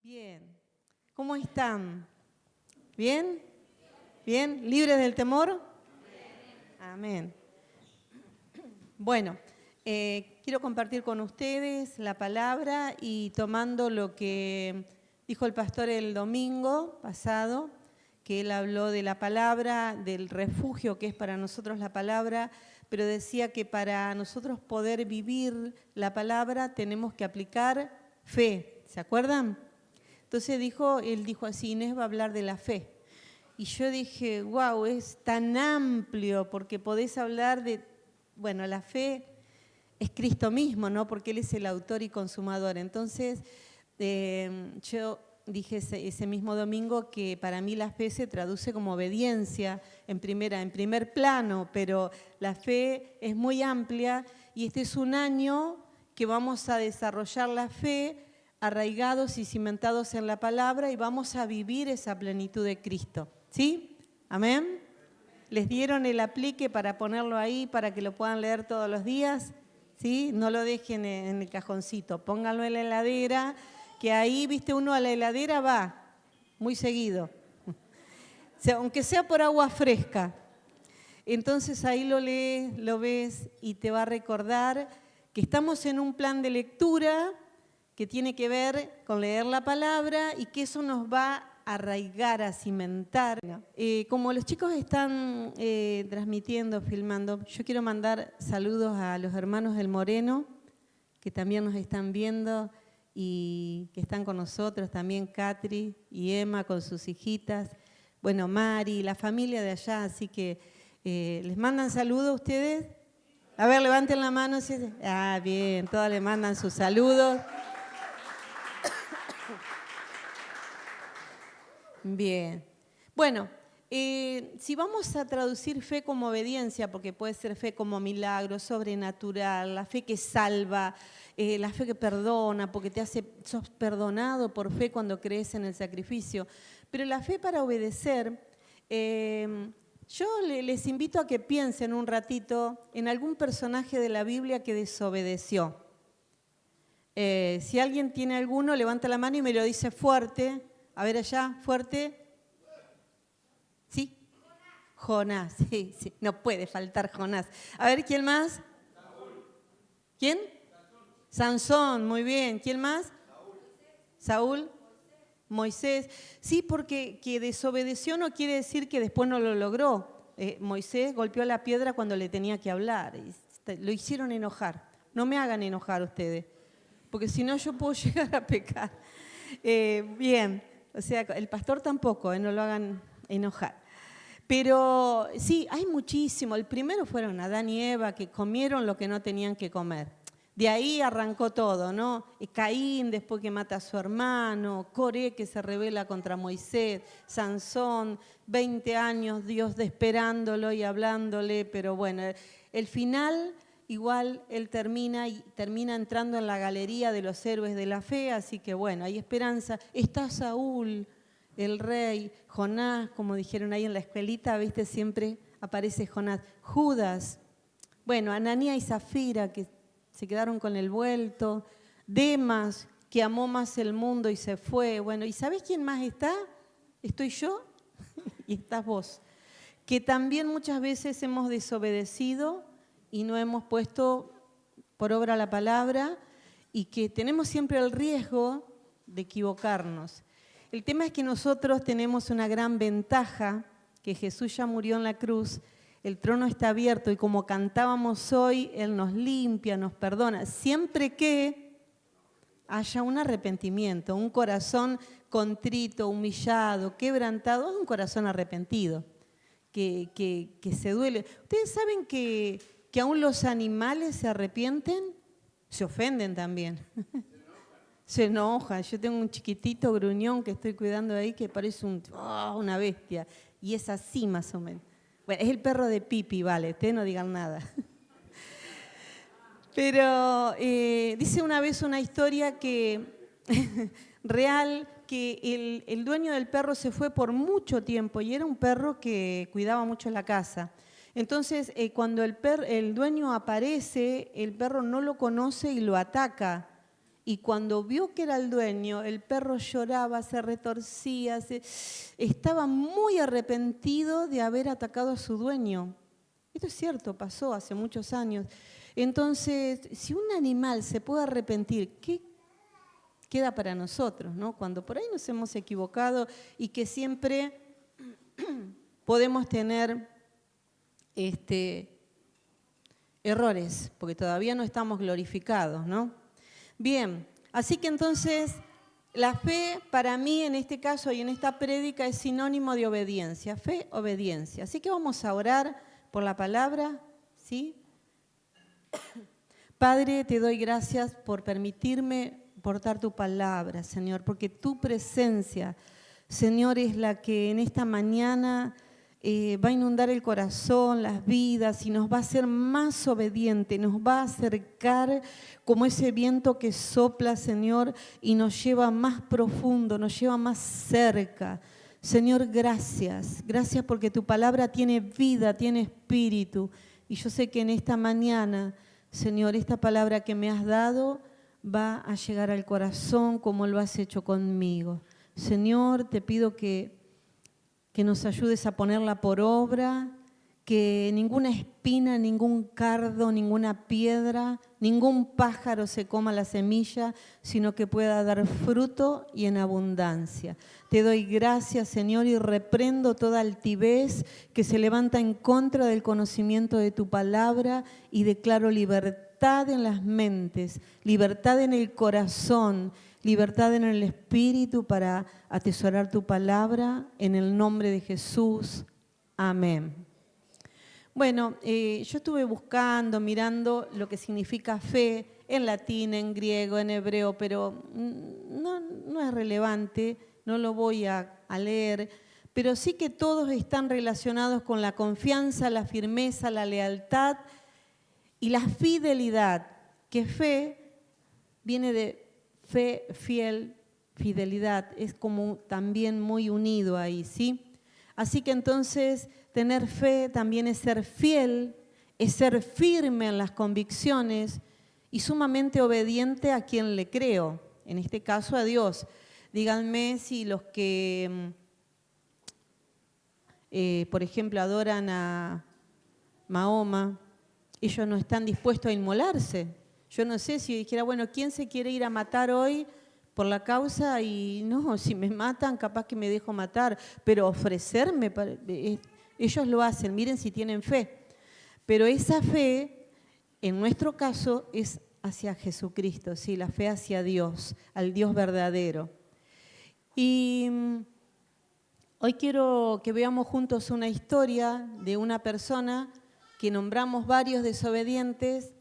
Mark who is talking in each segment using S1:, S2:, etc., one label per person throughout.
S1: Bien. ¿Cómo están? ¿Bien? ¿Bien? ¿Libres del temor? Amén. Bueno, quiero compartir con ustedes la palabra y tomando lo que dijo el pastor el domingo pasado, que él habló de la palabra, del refugio que es para nosotros la palabra, pero decía que para nosotros poder vivir la palabra tenemos que aplicar fe. ¿Se acuerdan? Entonces él dijo así, Inés va a hablar de la fe. Y yo dije, wow, es tan amplio porque podés hablar de, bueno, la fe es Cristo mismo, ¿no? Porque Él es el autor y consumador. Entonces, yo dije ese mismo domingo que para mí la fe se traduce como obediencia en primer plano, pero la fe es muy amplia y este es un año que vamos a desarrollar la fe arraigados y cimentados en la palabra y vamos a vivir esa plenitud de Cristo. ¿Sí? ¿Amén? ¿Les dieron el aplique para ponerlo ahí, para que lo puedan leer todos los días? ¿Sí? No lo dejen en el cajoncito, pónganlo en la heladera, que ahí, viste, uno a la heladera va muy seguido, aunque sea por agua fresca. Entonces ahí lo lees, lo ves y te va a recordar que estamos en un plan de lectura que tiene que ver con leer la palabra y que eso nos va a arraigar, a cimentar. Como los chicos están transmitiendo, filmando, yo quiero mandar saludos a los hermanos del Moreno, que también nos están viendo y que están con nosotros, también Catri y Emma con sus hijitas, bueno, Mari, la familia de allá, así que ¿les mandan saludos a ustedes? A ver, levanten la mano. Ah, bien, todos le mandan sus saludos. Bien. Bueno, si vamos a traducir fe como obediencia, porque puede ser fe como milagro, sobrenatural, la fe que salva, la fe que perdona, porque sos perdonado por fe cuando crees en el sacrificio. Pero la fe para obedecer, yo les invito a que piensen un ratito en algún personaje de la Biblia que desobedeció. Si alguien tiene alguno, levanta la mano y me lo dice fuerte. A ver allá, fuerte. ¿Sí? Jonás, sí, sí. No puede faltar Jonás. A ver, ¿quién más? ¿Quién? Sansón, muy bien. ¿Quién más? Saúl. Moisés. Sí, porque que desobedeció no quiere decir que después no lo logró. Moisés golpeó la piedra cuando le tenía que hablar. Y lo hicieron enojar. No me hagan enojar ustedes, porque si no yo puedo llegar a pecar. Bien. O sea, el pastor tampoco, no lo hagan enojar. Pero sí, hay muchísimo. El primero fueron Adán y Eva, que comieron lo que no tenían que comer. De ahí arrancó todo, ¿no? Caín, después que mata a su hermano, Coré, que se rebela contra Moisés, Sansón, 20 años Dios esperándolo y hablándole, pero bueno, el final... Igual él termina entrando en la galería de los héroes de la fe, así que bueno, hay esperanza. Está Saúl, el rey, Jonás, como dijeron ahí en la escuelita, viste, siempre aparece Jonás. Judas, bueno, Ananías y Zafira, que se quedaron con el vuelto. Demas, que amó más el mundo y se fue. Bueno, ¿y sabés quién más está? Estoy yo y estás vos, que también muchas veces hemos desobedecido y no hemos puesto por obra la palabra y que tenemos siempre el riesgo de equivocarnos. El tema es que nosotros tenemos una gran ventaja, que Jesús ya murió en la cruz, el trono está abierto y como cantábamos hoy, Él nos limpia, nos perdona, siempre que haya un arrepentimiento, un corazón contrito, humillado, quebrantado, un corazón arrepentido, que se duele. Ustedes saben que aún los animales se arrepienten, se ofenden también. Se enojan. Yo tengo un chiquitito gruñón que estoy cuidando ahí que parece una bestia. Y es así más o menos. Bueno, es el perro de Pipi, vale, ustedes no digan nada. Pero dice una vez una historia que real, que el dueño del perro se fue por mucho tiempo y era un perro que cuidaba mucho la casa. Entonces, cuando el dueño aparece, el perro no lo conoce y lo ataca y cuando vio que era el dueño, el perro lloraba, se retorcía, estaba muy arrepentido de haber atacado a su dueño. Esto es cierto, pasó hace muchos años. Entonces, si un animal se puede arrepentir, ¿qué queda para nosotros, ¿no? Cuando por ahí nos hemos equivocado y que siempre podemos tener errores, porque todavía no estamos glorificados, ¿no? Bien, así que entonces la fe para mí en este caso y en esta prédica es sinónimo de obediencia, fe, obediencia. Así que vamos a orar por la palabra, ¿sí? Padre, te doy gracias por permitirme portar tu palabra, Señor, porque tu presencia, Señor, es la que en esta mañana va a inundar el corazón, las vidas y nos va a hacer más obedientes, nos va a acercar como ese viento que sopla, Señor, y nos lleva más profundo, nos lleva más cerca. Señor, gracias, gracias porque tu palabra tiene vida, tiene espíritu. Y yo sé que en esta mañana, Señor, esta palabra que me has dado va a llegar al corazón como lo has hecho conmigo. Señor, te pido que nos ayudes a ponerla por obra, que ninguna espina, ningún cardo, ninguna piedra, ningún pájaro se coma la semilla, sino que pueda dar fruto y en abundancia. Te doy gracias, Señor, y reprendo toda altivez que se levanta en contra del conocimiento de tu palabra y declaro libertad en las mentes, libertad en el corazón, libertad en el espíritu para atesorar tu palabra en el nombre de Jesús. Amén. Bueno, yo estuve buscando, mirando lo que significa fe en latín, en griego, en hebreo, pero no es relevante, no lo voy a leer, pero sí que todos están relacionados con la confianza, la firmeza, la lealtad y la fidelidad, que fe viene de fe, fiel, fidelidad, es como también muy unido ahí, ¿sí? Así que entonces tener fe también es ser fiel, es ser firme en las convicciones y sumamente obediente a quien le creo, en este caso a Dios. Díganme si los que, por ejemplo, adoran a Mahoma, ellos no están dispuestos a inmolarse. Yo no sé si dijera, bueno, ¿quién se quiere ir a matar hoy por la causa? Y no, si me matan, capaz que me dejo matar, pero ofrecerme, ellos lo hacen, miren si tienen fe. Pero esa fe, en nuestro caso, es hacia Jesucristo, ¿sí? La fe hacia Dios, al Dios verdadero. Y hoy quiero que veamos juntos una historia de una persona que nombramos varios desobedientes,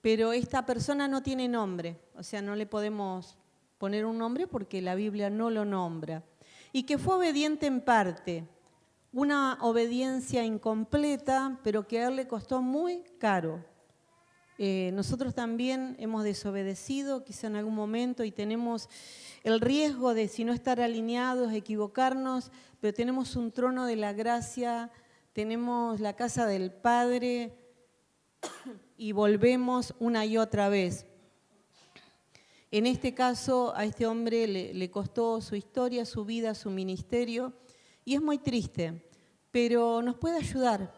S1: pero esta persona no tiene nombre, o sea, no le podemos poner un nombre porque la Biblia no lo nombra. Y que fue obediente en parte, una obediencia incompleta, pero que a él le costó muy caro. Nosotros también hemos desobedecido quizá en algún momento y tenemos el riesgo de, si no estar alineados, equivocarnos, pero tenemos un trono de la gracia, tenemos la casa del Padre y volvemos una y otra vez. En este caso, a este hombre le costó su historia, su vida, su ministerio, y es muy triste, pero nos puede ayudar,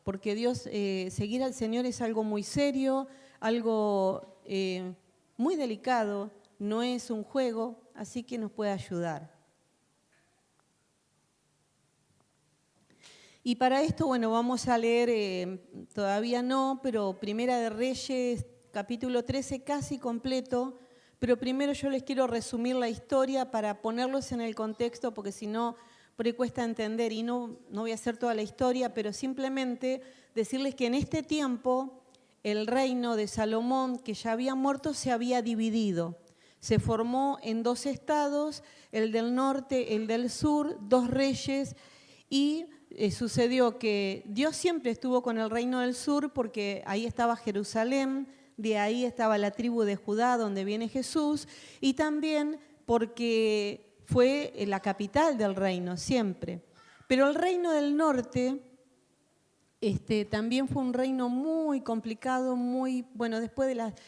S1: porque Dios, seguir al Señor es algo muy serio, algo muy delicado, no es un juego, así que nos puede ayudar. Y para esto, bueno, vamos a leer, todavía no, pero Primera de Reyes, capítulo 13, casi completo, pero primero yo les quiero resumir la historia para ponerlos en el contexto, porque si no, por ahí cuesta entender, y no voy a hacer toda la historia, pero simplemente decirles que en este tiempo el reino de Salomón, que ya había muerto, se había dividido. Se formó en dos estados, el del norte, el del sur, dos reyes, y sucedió que Dios siempre estuvo con el reino del sur porque ahí estaba Jerusalén, de ahí estaba la tribu de Judá donde viene Jesús, y también porque fue la capital del reino siempre. Pero el reino del norte también fue un reino muy complicado, bueno,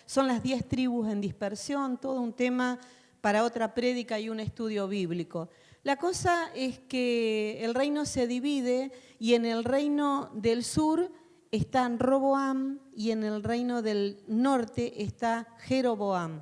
S1: son las 10 tribus en dispersión, todo un tema para otra prédica y un estudio bíblico. La cosa es que el reino se divide y en el reino del sur está Roboam y en el reino del norte está Jeroboam.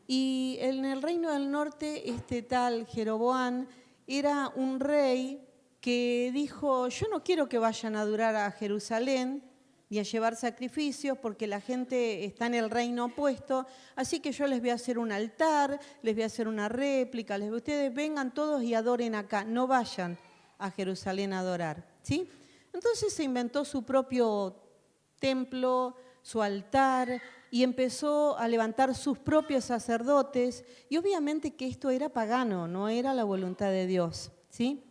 S1: Y en el reino del norte, este tal Jeroboam era un rey que dijo, yo no quiero que vayan a adorar a Jerusalén ni a llevar sacrificios porque la gente está en el reino opuesto, así que yo les voy a hacer un altar, les voy a hacer una réplica, ustedes vengan todos y adoren acá, no vayan a Jerusalén a adorar, ¿sí? Entonces se inventó su propio templo, su altar, y empezó a levantar sus propios sacerdotes, y obviamente que esto era pagano, no era la voluntad de Dios, ¿sí?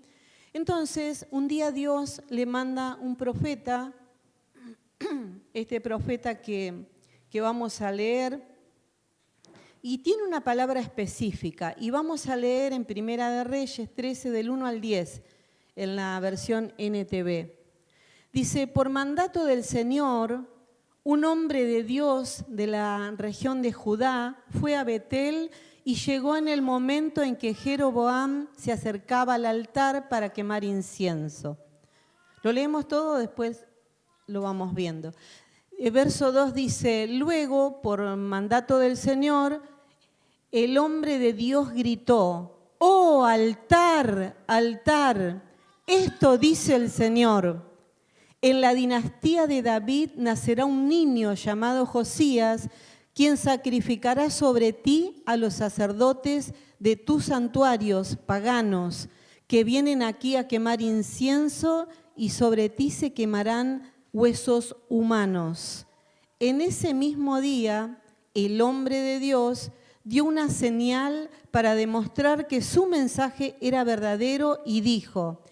S1: Entonces, un día Dios le manda un profeta, este profeta que vamos a leer, y tiene una palabra específica, y vamos a leer en Primera de Reyes 13, del 1 al 10, en la versión NTV. Dice, por mandato del Señor, un hombre de Dios de la región de Judá fue a Betel y llegó en el momento en que Jeroboam se acercaba al altar para quemar incienso. Lo leemos todo, después lo vamos viendo. El verso 2 dice, luego, por mandato del Señor, el hombre de Dios gritó, ¡oh, altar, altar! Esto dice el Señor. En la dinastía de David nacerá un niño llamado Josías, quien sacrificará sobre ti a los sacerdotes de tus santuarios paganos, que vienen aquí a quemar incienso, y sobre ti se quemarán huesos humanos. En ese mismo día, el hombre de Dios dio una señal para demostrar que su mensaje era verdadero y dijo,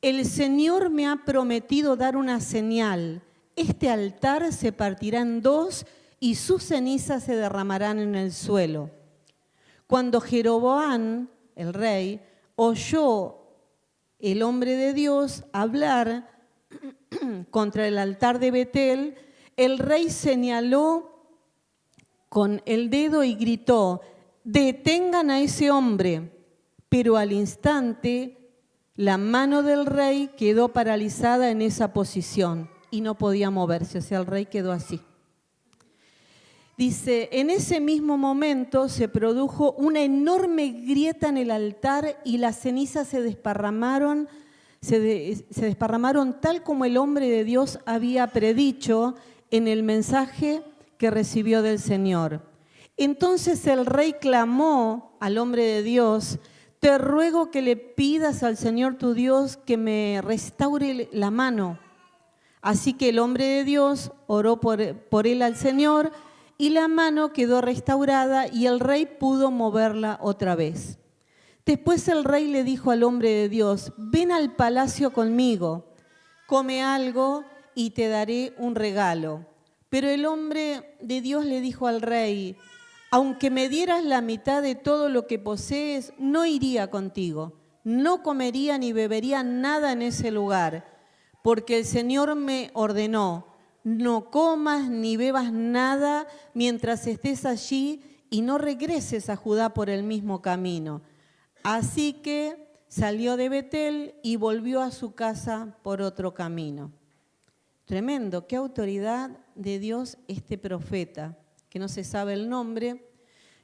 S1: el Señor me ha prometido dar una señal. Este altar se partirá en dos y sus cenizas se derramarán en el suelo. Cuando Jeroboam, el rey, oyó el hombre de Dios hablar contra el altar de Betel, el rey señaló con el dedo y gritó, detengan a ese hombre. Pero al instante la mano del rey quedó paralizada en esa posición y no podía moverse, o sea, el rey quedó así. Dice, en ese mismo momento se produjo una enorme grieta en el altar y las cenizas se desparramaron tal como el hombre de Dios había predicho en el mensaje que recibió del Señor. Entonces el rey clamó al hombre de Dios, te ruego que le pidas al Señor tu Dios que me restaure la mano. Así que el hombre de Dios oró por él al Señor y la mano quedó restaurada y el rey pudo moverla otra vez. Después el rey le dijo al hombre de Dios, ven al palacio conmigo, come algo y te daré un regalo. Pero el hombre de Dios le dijo al rey, aunque me dieras la mitad de todo lo que posees, no iría contigo, no comería ni bebería nada en ese lugar, porque el Señor me ordenó, no comas ni bebas nada mientras estés allí y no regreses a Judá por el mismo camino. Así que salió de Betel y volvió a su casa por otro camino. Tremendo, qué autoridad de Dios este profeta, que no se sabe el nombre.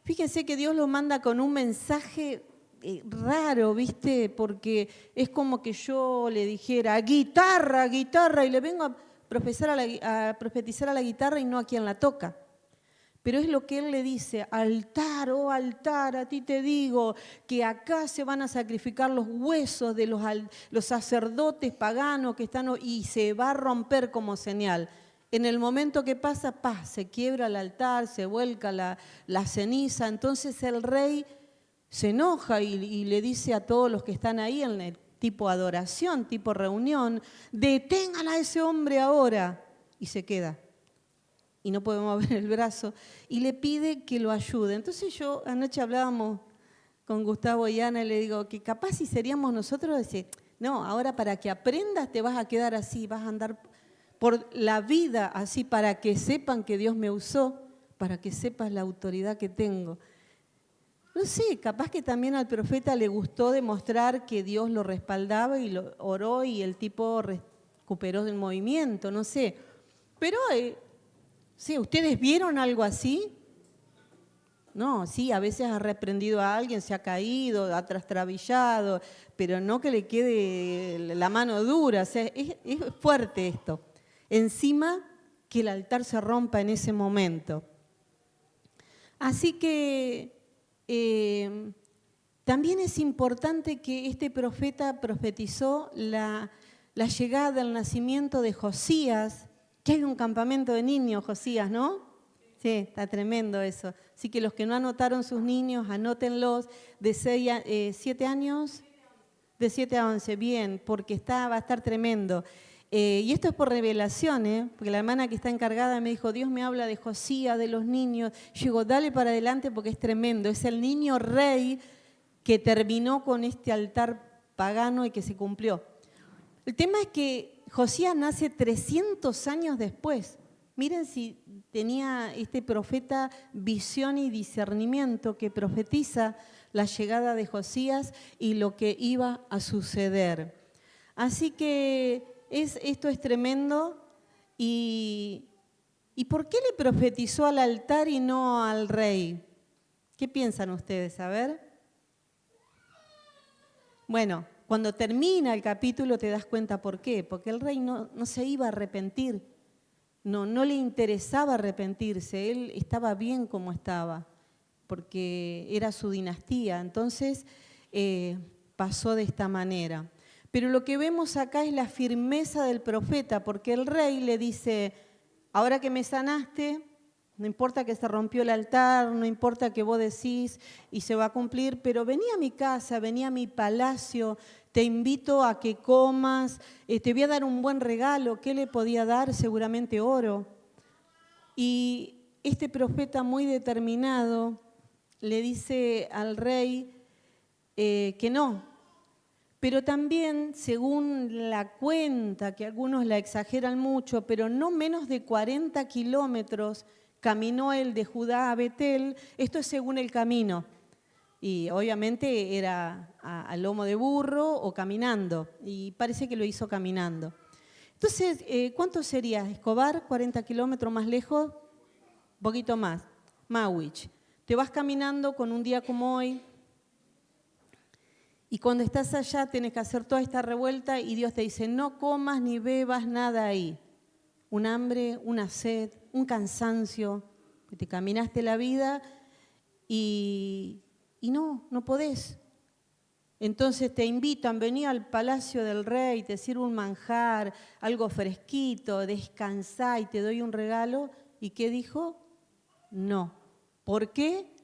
S1: Fíjense que Dios lo manda con un mensaje raro, ¿viste? Porque es como que yo le dijera, guitarra, guitarra, y le vengo a profetizar a la guitarra y no a quien la toca. Pero es lo que él le dice, altar, oh altar, a ti te digo que acá se van a sacrificar los huesos de los sacerdotes paganos que están, y se va a romper como señal. En el momento que pasa, se quiebra el altar, se vuelca la ceniza. Entonces el rey se enoja y le dice a todos los que están ahí en el tipo adoración, tipo reunión, detengan a ese hombre ahora. Y se queda. Y no puede mover el brazo. Y le pide que lo ayude. Entonces anoche hablábamos con Gustavo y Ana y le digo que capaz si seríamos nosotros decir, No, ahora para que aprendas te vas a quedar así, vas a andar por la vida así para que sepan que Dios me usó, para que sepas la autoridad que tengo. No sé, capaz que también al profeta le gustó demostrar que Dios lo respaldaba y lo oró y el tipo recuperó el movimiento, no sé. Pero, sí, ¿ustedes vieron algo así? No, sí, a veces ha reprendido a alguien, se ha caído, ha trastrabillado, pero no que le quede la mano dura, o sea, es fuerte esto. Encima que el altar se rompa en ese momento. Así que también es importante que este profeta profetizó la llegada del nacimiento de Josías, que hay un campamento de niños, Josías, ¿no? Sí, está tremendo eso. Así que los que no anotaron sus niños, anótenlos de 7 años, de 7 a 11, bien, porque va a estar tremendo. Y esto es por revelación, porque la hermana que está encargada me dijo, Dios me habla de Josías, de los niños. Yo digo, dale para adelante porque es tremendo. Es el niño rey que terminó con este altar pagano y que se cumplió. El tema es que Josías nace 300 años después. Miren si tenía este profeta visión y discernimiento que profetiza la llegada de Josías y lo que iba a suceder. Así que esto es tremendo. ¿Y por qué le profetizó al altar y no al rey? ¿Qué piensan ustedes? A ver. Bueno, cuando termina el capítulo te das cuenta por qué. Porque el rey no se iba a arrepentir. No le interesaba arrepentirse, él estaba bien como estaba, porque era su dinastía, entonces pasó de esta manera. Pero lo que vemos acá es la firmeza del profeta, porque el rey le dice, ahora que me sanaste, no importa que se rompió el altar, no importa que vos decís y se va a cumplir, pero vení a mi casa, vení a mi palacio, te invito a que comas, te voy a dar un buen regalo. ¿Qué le podía dar? Seguramente oro. Y este profeta muy determinado le dice al rey que no. Pero también, según la cuenta, que algunos la exageran mucho, pero no menos de 40 kilómetros caminó él de Judá a Betel, esto es según el camino. Y obviamente era a lomo de burro o caminando, y parece que lo hizo caminando. Entonces, ¿cuánto sería Escobar? ¿40 kilómetros más lejos? Un poquito más. Mawich. Te vas caminando con un día como hoy, y cuando estás allá tienes que hacer toda esta revuelta y Dios te dice, no comas ni bebas nada ahí. Un hambre, una sed, un cansancio, que te caminaste la vida y no podés. Entonces te invitan, vení al palacio del rey, te sirvo un manjar, algo fresquito, descansá y te doy un regalo. ¿Y qué dijo? No. ¿Por qué?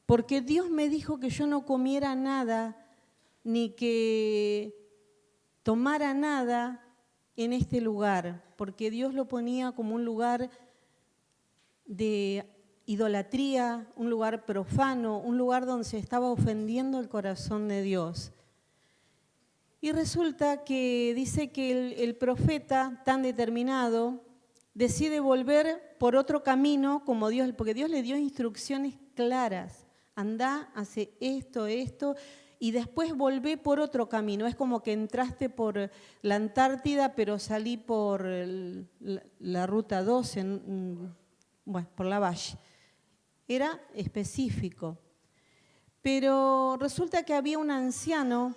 S1: Porque Dios me dijo que yo no comiera nada ni que tomara nada en este lugar, porque Dios lo ponía como un lugar de idolatría, un lugar profano, un lugar donde se estaba ofendiendo el corazón de Dios. Y resulta que dice que el profeta, tan determinado, decide volver por otro camino como Dios, porque Dios le dio instrucciones claras. Andá, hace esto, y después volvé por otro camino. Es como que entraste por la Antártida, pero salí por la ruta 12, bueno, por la Valle. Era específico. Pero resulta que había un anciano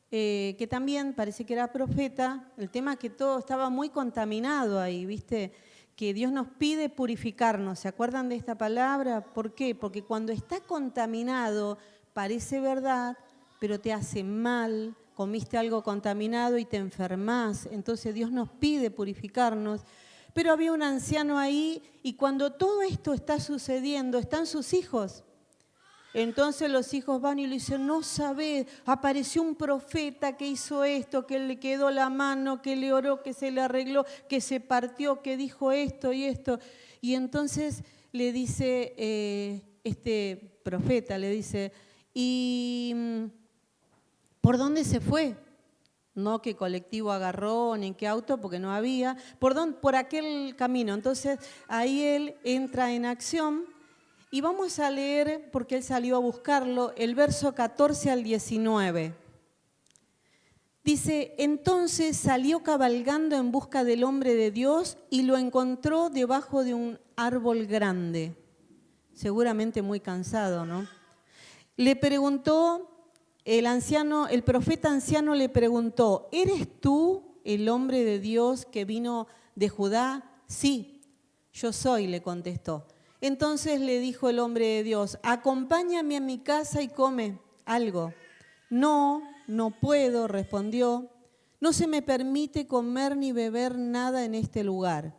S1: que también parece que era profeta. El tema es que todo estaba muy contaminado ahí, ¿viste? Que Dios nos pide purificarnos. ¿Se acuerdan de esta palabra? ¿Por qué? Porque cuando está contaminado parece verdad, pero te hace mal, comiste algo contaminado y te enfermas. Entonces Dios nos pide purificarnos. Pero había un anciano ahí y cuando todo esto está sucediendo, están sus hijos. Entonces los hijos van y le dicen, no sabés, apareció un profeta que hizo esto, que le quedó la mano, que le oró, que se le arregló, que se partió, que dijo esto y esto. Y entonces le dice este profeta, le dice, ¿y ¿por dónde se fue? No qué colectivo agarró, ni qué auto, porque no había. Por aquel camino. Entonces, ahí él entra en acción. Y vamos a leer, porque él salió a buscarlo, el verso 14 al 19. Dice, entonces salió cabalgando en busca del hombre de Dios y lo encontró debajo de un árbol grande. Seguramente muy cansado, ¿no? Le preguntó, el profeta anciano le preguntó, ¿eres tú el hombre de Dios que vino de Judá? Sí, yo soy, le contestó. Entonces le dijo el hombre de Dios, acompáñame a mi casa y come algo. No, no puedo, respondió. No se me permite comer ni beber nada en este lugar,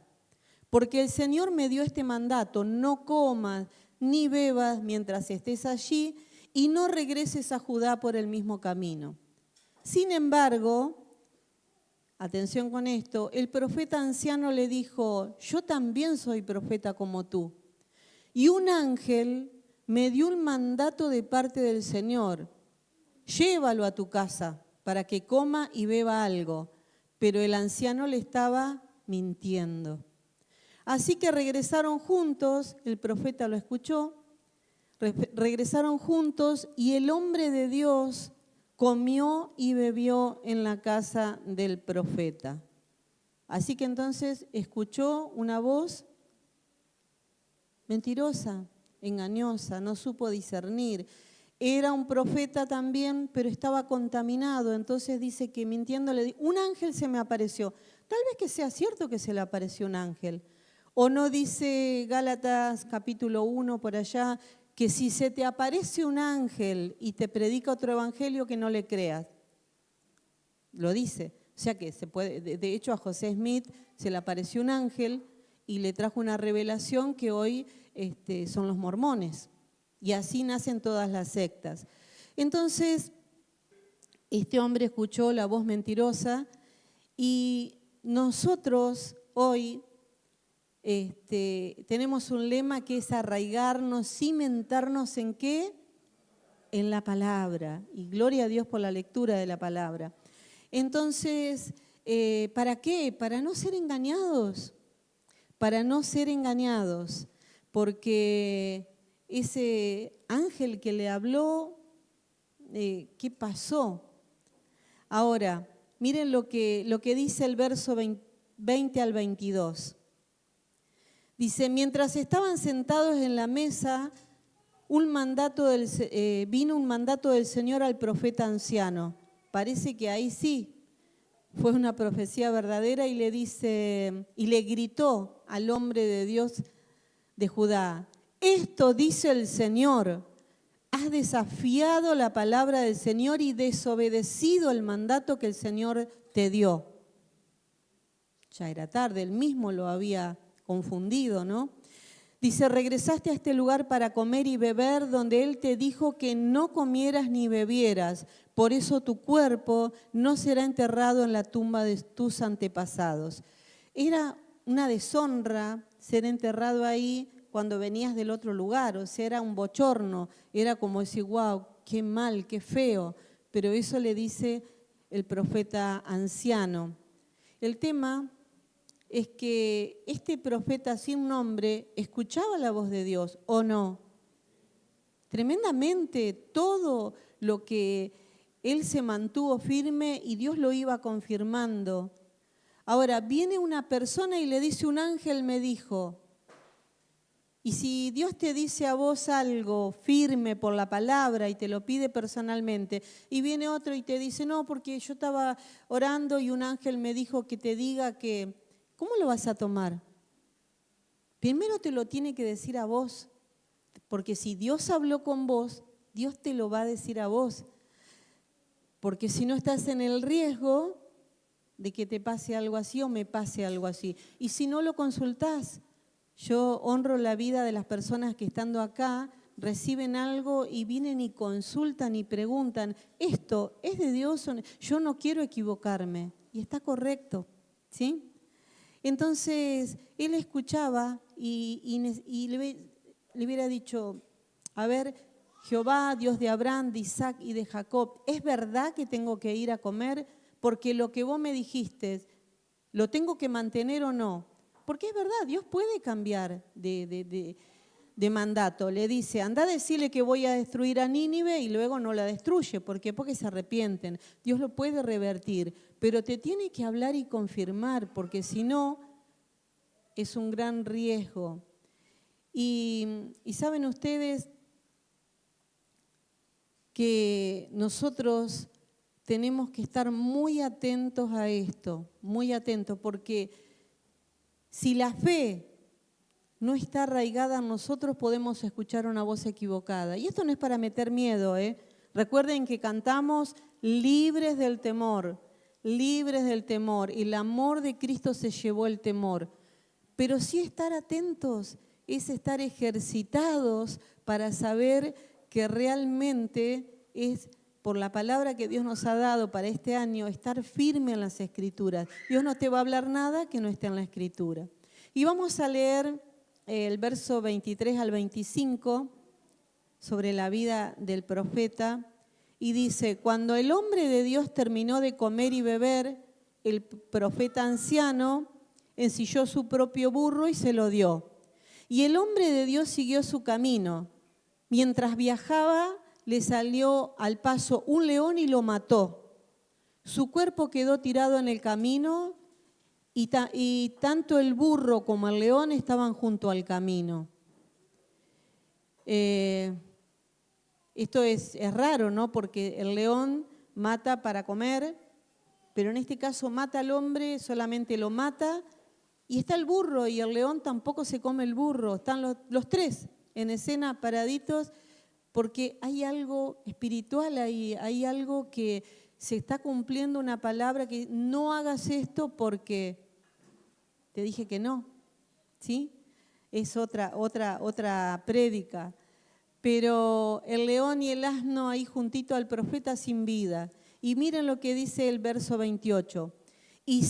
S1: porque el Señor me dio este mandato, no comas ni bebas mientras estés allí y no regreses a Judá por el mismo camino. Sin embargo, atención con esto, el profeta anciano le dijo, yo también soy profeta como tú. Y un ángel me dio un mandato de parte del Señor. Llévalo a tu casa para que coma y beba algo. Pero el anciano le estaba mintiendo. Así que regresaron juntos, el profeta lo escuchó, regresaron juntos y el hombre de Dios comió y bebió en la casa del profeta. Así que entonces escuchó una voz mentirosa, engañosa, no supo discernir. Era un profeta también, pero estaba contaminado. Entonces dice que mintiendo le dijo, un ángel se me apareció. Tal vez que sea cierto que se le apareció un ángel. O no dice Gálatas capítulo 1 por allá, que si se te aparece un ángel y te predica otro evangelio, que no le creas. Lo dice. O sea que se puede, de hecho a José Smith se le apareció un ángel y le trajo una revelación que hoy son los mormones. Y así nacen todas las sectas. Entonces, este hombre escuchó la voz mentirosa y nosotros hoy tenemos un lema que es arraigarnos, cimentarnos ¿en qué? En la palabra. Y gloria a Dios por la lectura de la palabra. Entonces, ¿para qué? Para no ser engañados. Para no ser engañados. Porque ese ángel que le habló, ¿qué pasó? Ahora, miren lo que dice el verso 20 al 22. Dice, mientras estaban sentados en la mesa, vino un mandato del Señor al profeta anciano. Parece que ahí sí fue una profecía verdadera y le gritó al hombre de Dios de Judá, esto dice el Señor, has desafiado la palabra del Señor y desobedecido el mandato que el Señor te dio. Ya era tarde, él mismo lo había confundido, ¿no? Dice, regresaste a este lugar para comer y beber donde Él te dijo que no comieras ni bebieras. Por eso tu cuerpo no será enterrado en la tumba de tus antepasados. Era una deshonra ser enterrado ahí cuando venías del otro lugar. O sea, era un bochorno. Era como decir, wow, qué mal, qué feo. Pero eso le dice el profeta anciano. El tema es que este profeta sin nombre escuchaba la voz de Dios, ¿o no? Tremendamente todo lo que él se mantuvo firme y Dios lo iba confirmando. Ahora, viene una persona y le dice, un ángel me dijo, y si Dios te dice a vos algo firme por la palabra y te lo pide personalmente, y viene otro y te dice, no, porque yo estaba orando y un ángel me dijo que te diga que... ¿Cómo lo vas a tomar? Primero te lo tiene que decir a vos, porque si Dios habló con vos, Dios te lo va a decir a vos. Porque si no estás en el riesgo de que te pase algo así o me pase algo así. Y si no lo consultás, yo honro la vida de las personas que estando acá reciben algo y vienen y consultan y preguntan, ¿esto es de Dios o no? Yo no quiero equivocarme. Y está correcto, ¿sí? Entonces, él escuchaba y le hubiera dicho, a ver, Jehová, Dios de Abraham, de Isaac y de Jacob, ¿es verdad que tengo que ir a comer? Porque lo que vos me dijiste, ¿lo tengo que mantener o no? Porque es verdad, Dios puede cambiar de mandato. Le dice, anda a decirle que voy a destruir a Nínive y luego no la destruye. ¿Por qué? Porque se arrepienten. Dios lo puede revertir, pero te tiene que hablar y confirmar, porque si no, es un gran riesgo. Y saben ustedes que nosotros tenemos que estar muy atentos a esto, muy atentos, porque si la fe no está arraigada en nosotros, podemos escuchar una voz equivocada. Y esto no es para meter miedo, ¿eh? Recuerden que cantamos libres del temor, libres del temor. El amor de Cristo se llevó el temor. Pero sí estar atentos es estar ejercitados para saber que realmente es por la palabra que Dios nos ha dado para este año, estar firme en las Escrituras. Dios no te va a hablar nada que no esté en la Escritura. Y vamos a leer el verso 23 al 25 sobre la vida del profeta. Y dice, cuando el hombre de Dios terminó de comer y beber, el profeta anciano ensilló su propio burro y se lo dio. Y el hombre de Dios siguió su camino. Mientras viajaba, le salió al paso un león y lo mató. Su cuerpo quedó tirado en el camino y tanto el burro como el león estaban junto al camino. Esto es raro, ¿no? Porque el león mata para comer, pero en este caso mata al hombre, solamente lo mata, y está el burro y el león tampoco se come el burro. Están los tres en escena paraditos, porque hay algo espiritual ahí, hay algo que se está cumpliendo, una palabra que no hagas esto porque te dije que no, ¿sí? Es otra prédica. Pero el león y el asno ahí juntito al profeta sin vida. Y miren lo que dice el verso 28. Y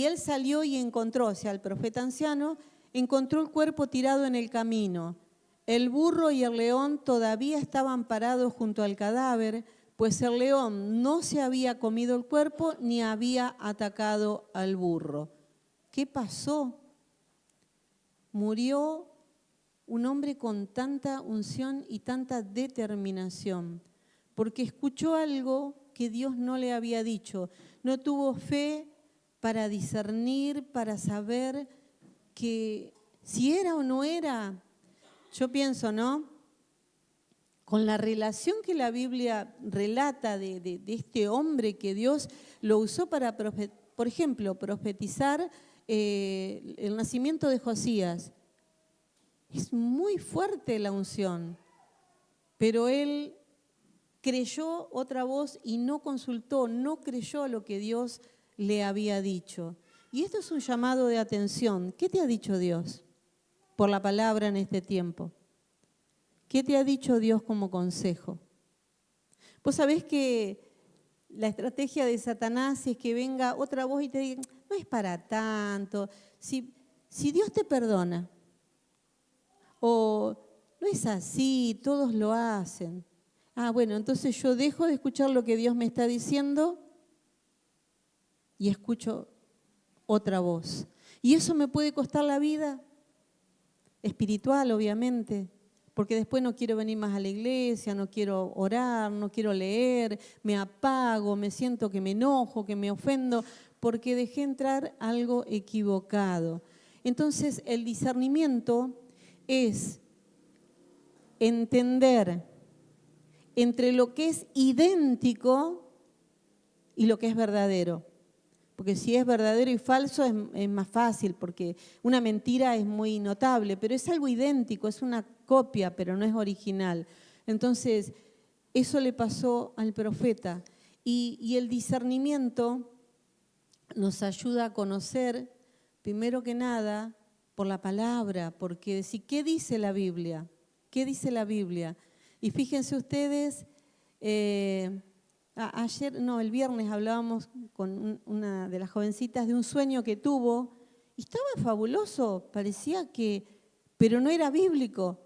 S1: él salió y encontró, o sea, el profeta anciano, encontró el cuerpo tirado en el camino. El burro y el león todavía estaban parados junto al cadáver, pues el león no se había comido el cuerpo ni había atacado al burro. ¿Qué pasó? Murió un hombre con tanta unción y tanta determinación, porque escuchó algo que Dios no le había dicho. No tuvo fe para discernir, para saber que si era o no era. Yo pienso, ¿no? Con la relación que la Biblia relata de este hombre que Dios lo usó para, por ejemplo, profetizar el nacimiento de Josías. Es muy fuerte la unción, pero él creyó otra voz y no consultó, no creyó lo que Dios le había dicho. Y esto es un llamado de atención. ¿Qué te ha dicho Dios por la palabra en este tiempo? ¿Qué te ha dicho Dios como consejo? Vos sabés que la estrategia de Satanás es que venga otra voz y te diga, no es para tanto, si Dios te perdona, o no es así, todos lo hacen. Ah, bueno, entonces yo dejo de escuchar lo que Dios me está diciendo y escucho otra voz. Y eso me puede costar la vida espiritual, obviamente, porque después no quiero venir más a la iglesia, no quiero orar, no quiero leer, me apago, me siento que me enojo, que me ofendo, porque dejé entrar algo equivocado. Entonces, el discernimiento es entender entre lo que es idéntico y lo que es verdadero. Porque si es verdadero y falso es más fácil, porque una mentira es muy notable, pero es algo idéntico, es una copia, pero no es original. Entonces, eso le pasó al profeta. Y el discernimiento nos ayuda a conocer, primero que nada, por la palabra, porque si, ¿qué dice la Biblia? ¿Qué dice la Biblia? Y fíjense ustedes, el viernes hablábamos con una de las jovencitas de un sueño que tuvo y estaba fabuloso, parecía que, pero no era bíblico.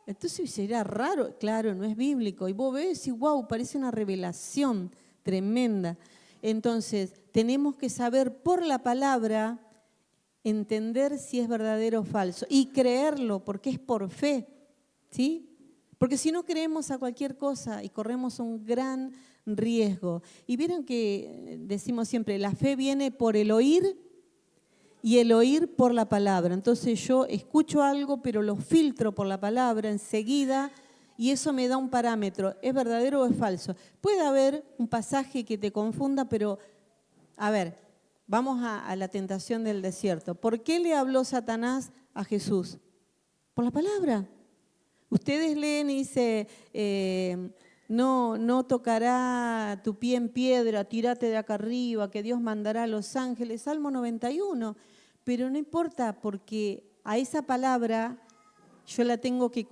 S1: Entonces será raro, claro, no es bíblico. Y vos ves y wow, parece una revelación tremenda. Entonces, tenemos que saber por la palabra, entender si es verdadero o falso y creerlo, porque es por fe, ¿sí? Porque si no creemos a cualquier cosa y corremos un gran riesgo. Y vieron que decimos siempre, la fe viene por el oír y el oír por la palabra. Entonces yo escucho algo, pero lo filtro por la palabra enseguida y eso me da un parámetro. ¿Es verdadero o es falso? Puede haber un pasaje que te confunda, pero a ver, vamos a la tentación del desierto. ¿Por qué le habló Satanás a Jesús? Por la palabra. Ustedes leen y dice, no tocará tu pie en piedra, tírate de acá arriba, que Dios mandará a los ángeles, Salmo 91. Pero no importa, porque a esa palabra yo la tengo que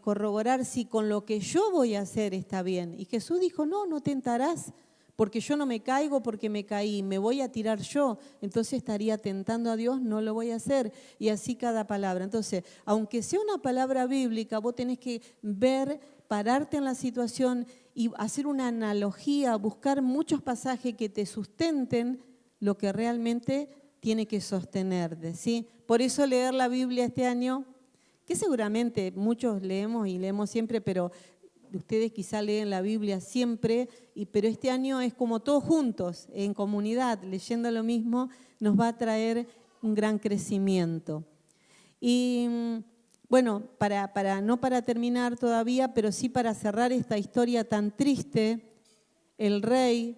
S1: corroborar si con lo que yo voy a hacer está bien. Y Jesús dijo, no tentarás, porque yo no me caigo porque me caí, me voy a tirar yo, entonces estaría tentando a Dios, no lo voy a hacer. Y así cada palabra. Entonces, aunque sea una palabra bíblica, vos tenés que ver, pararte en la situación y hacer una analogía, buscar muchos pasajes que te sustenten lo que realmente tiene que sostenerte, ¿sí? Por eso leer la Biblia este año, que seguramente muchos leemos y leemos siempre, pero ustedes quizá leen la Biblia siempre, pero este año es como todos juntos, en comunidad, leyendo lo mismo, nos va a traer un gran crecimiento. Y bueno, no para terminar todavía, pero sí para cerrar esta historia tan triste, el rey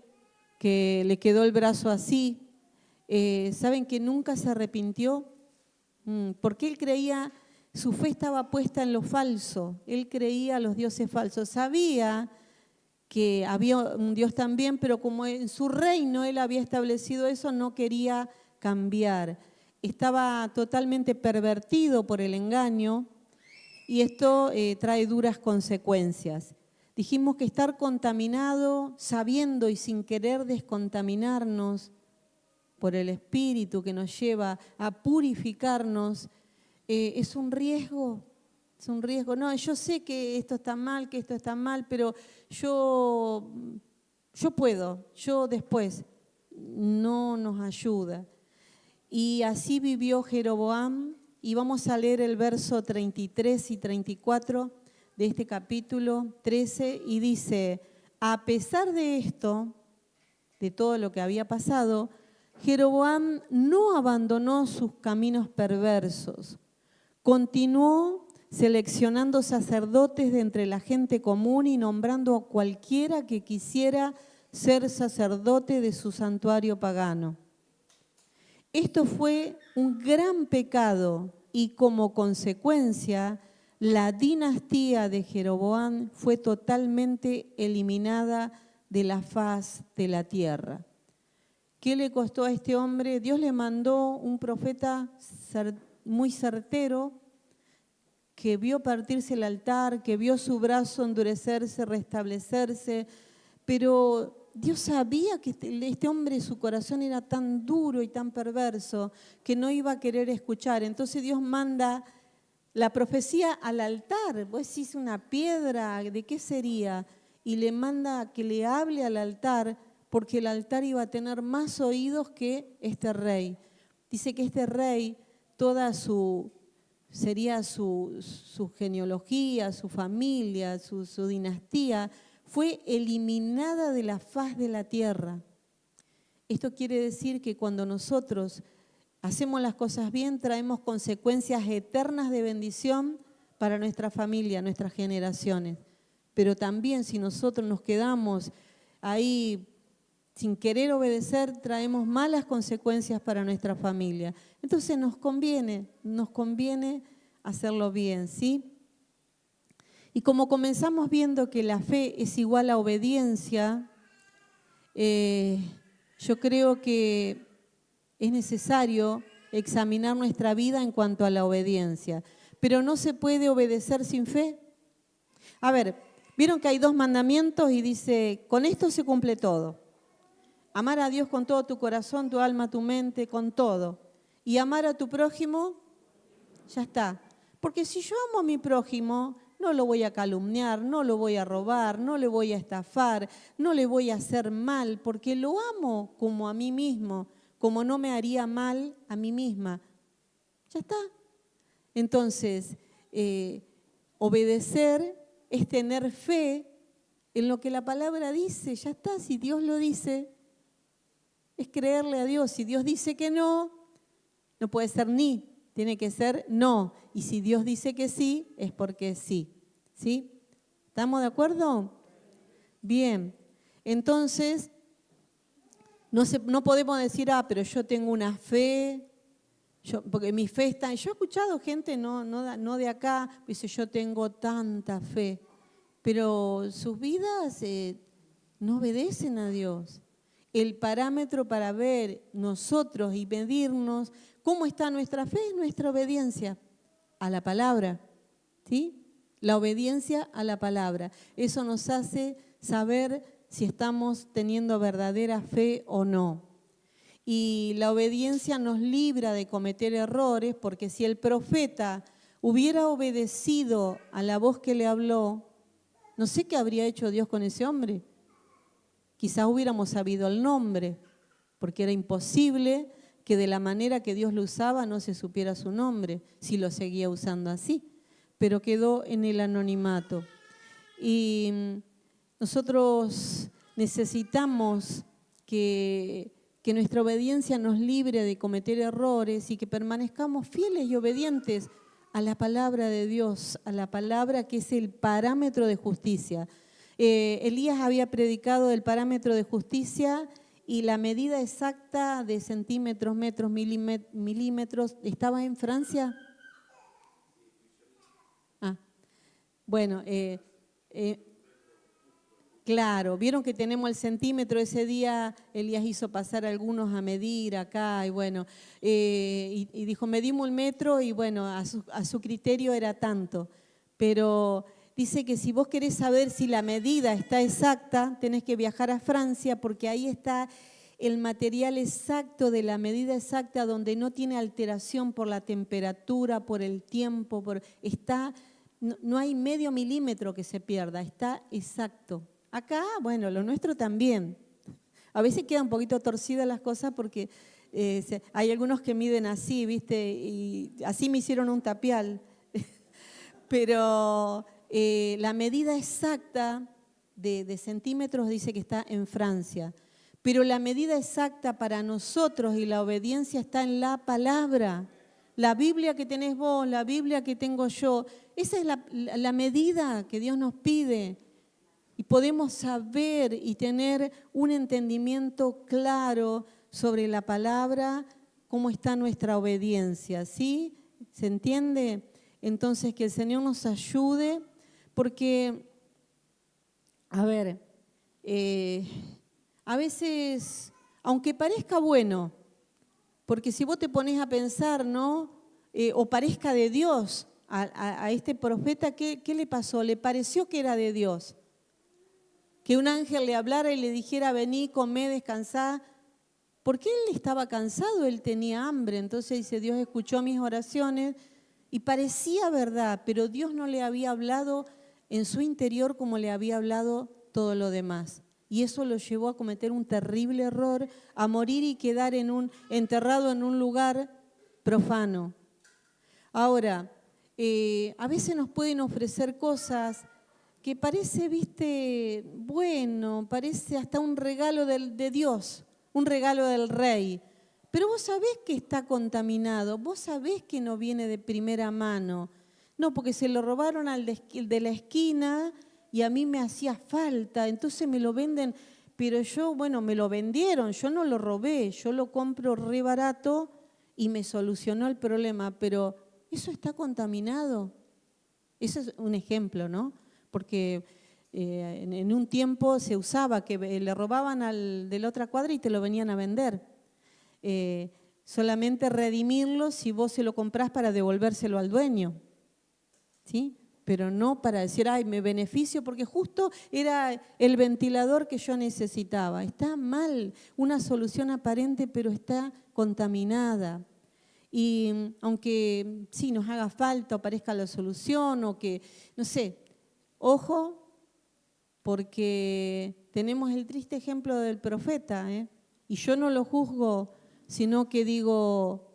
S1: que le quedó el brazo así, ¿saben que nunca se arrepintió? Porque él creía... Su fe estaba puesta en lo falso, él creía a los dioses falsos, sabía que había un Dios también, pero como en su reino él había establecido eso, no quería cambiar. Estaba totalmente pervertido por el engaño y esto trae duras consecuencias. Dijimos que estar contaminado, sabiendo y sin querer descontaminarnos por el Espíritu que nos lleva a purificarnos, es un riesgo, es un riesgo. No, yo sé que esto está mal, pero yo puedo, yo después. No nos ayuda. Y así vivió Jeroboam, y vamos a leer el verso 33 y 34 de este capítulo 13, y dice, a pesar de esto, de todo lo que había pasado, Jeroboam no abandonó sus caminos perversos. Continuó seleccionando sacerdotes de entre la gente común y nombrando a cualquiera que quisiera ser sacerdote de su santuario pagano. Esto fue un gran pecado y como consecuencia la dinastía de Jeroboam fue totalmente eliminada de la faz de la tierra. ¿Qué le costó a este hombre? Dios le mandó un profeta muy certero, que vio partirse el altar, que vio su brazo endurecerse, restablecerse, pero Dios sabía que este hombre, su corazón era tan duro y tan perverso que no iba a querer escuchar. Entonces Dios manda la profecía al altar. Vos decís una piedra, ¿de qué sería? Y le manda que le hable al altar, porque el altar iba a tener más oídos que este rey. Dice que este rey, sería su genealogía, su familia, su dinastía, fue eliminada de la faz de la tierra. Esto quiere decir que cuando nosotros hacemos las cosas bien, traemos consecuencias eternas de bendición para nuestra familia, nuestras generaciones. Pero también si nosotros nos quedamos ahí sin querer obedecer, traemos malas consecuencias para nuestra familia. Entonces nos conviene hacerlo bien, ¿sí? Y como comenzamos viendo que la fe es igual a obediencia, yo creo que es necesario examinar nuestra vida en cuanto a la obediencia. Pero no se puede obedecer sin fe. A ver, vieron que hay 2 mandamientos y dice, con esto se cumple todo. Amar a Dios con todo tu corazón, tu alma, tu mente, con todo. Y amar a tu prójimo, ya está. Porque si yo amo a mi prójimo, no lo voy a calumniar, no lo voy a robar, no le voy a estafar, no le voy a hacer mal, porque lo amo como a mí mismo, como no me haría mal a mí misma. Ya está. Entonces, obedecer es tener fe en lo que la palabra dice, ya está, si Dios lo dice, es creerle a Dios. Si Dios dice que no, no puede ser ni, tiene que ser no. Y si Dios dice que sí, es porque sí. ¿Sí? ¿Estamos de acuerdo? Bien, entonces, no podemos decir, pero yo tengo una fe, porque mi fe está... Yo he escuchado gente no de acá, dice, yo tengo tanta fe, pero sus vidas no obedecen a Dios. El parámetro para ver nosotros y medirnos cómo está nuestra fe es nuestra obediencia a la palabra, ¿sí? La obediencia a la palabra. Eso nos hace saber si estamos teniendo verdadera fe o no. Y la obediencia nos libra de cometer errores, porque si el profeta hubiera obedecido a la voz que le habló, no sé qué habría hecho Dios con ese hombre. Quizás hubiéramos sabido el nombre, porque era imposible que de la manera que Dios lo usaba no se supiera su nombre, si lo seguía usando así, pero quedó en el anonimato. Y nosotros necesitamos que nuestra obediencia nos libre de cometer errores y que permanezcamos fieles y obedientes a la palabra de Dios, a la palabra que es el parámetro de justicia. Elías había predicado el parámetro de justicia y la medida exacta de centímetros, metros, milímetros, ¿estaba en Francia? Bueno, claro, vieron que tenemos el centímetro. Ese día Elías hizo pasar a algunos a medir acá y bueno, y dijo, medimos el metro y bueno, a su criterio era tanto. Pero dice que si vos querés saber si la medida está exacta, tenés que viajar a Francia porque ahí está el material exacto de la medida exacta donde no tiene alteración por la temperatura, por el tiempo, no hay medio milímetro que se pierda, está exacto. Acá, bueno, lo nuestro también. A veces quedan un poquito torcidas las cosas porque hay algunos que miden así, ¿viste? Y así me hicieron un tapial. Pero la medida exacta de centímetros dice que está en Francia. Pero la medida exacta para nosotros y la obediencia está en la palabra. La Biblia que tenés vos, la Biblia que tengo yo, esa es la medida que Dios nos pide. Y podemos saber y tener un entendimiento claro sobre la palabra, cómo está nuestra obediencia, ¿sí? ¿Se entiende? Entonces, que el Señor nos ayude, porque, a ver, a veces, aunque parezca bueno, porque si vos te pones a pensar, ¿no? O parezca de Dios a este profeta, ¿qué le pasó? Le pareció que era de Dios. Que un ángel le hablara y le dijera, vení, comé, descansá. Porque él estaba cansado, él tenía hambre. Entonces dice, Dios escuchó mis oraciones y parecía verdad, pero Dios no le había hablado en su interior como le había hablado todo lo demás. Y eso lo llevó a cometer un terrible error, a morir y quedar enterrado en un lugar profano. Ahora, a veces nos pueden ofrecer cosas que parece, viste, bueno, parece hasta un regalo de Dios, un regalo del rey. Pero vos sabés que está contaminado, vos sabés que no viene de primera mano. No, porque se lo robaron al de la esquina y a mí me hacía falta, entonces me lo venden, pero yo, bueno, me lo vendieron, yo no lo robé, yo lo compro re barato y me solucionó el problema, pero eso está contaminado. Eso es un ejemplo, ¿no? Porque en un tiempo se usaba que le robaban al de la otra cuadra y te lo venían a vender. Solamente redimirlo si vos se lo comprás para devolvérselo al dueño, ¿sí? Pero no para decir, ay, me beneficio, porque justo era el ventilador que yo necesitaba. Está mal, una solución aparente, pero está contaminada. Y aunque sí nos haga falta o parezca la solución o que, no sé, ojo, porque tenemos el triste ejemplo del profeta, ¿eh? Y yo no lo juzgo, sino que digo,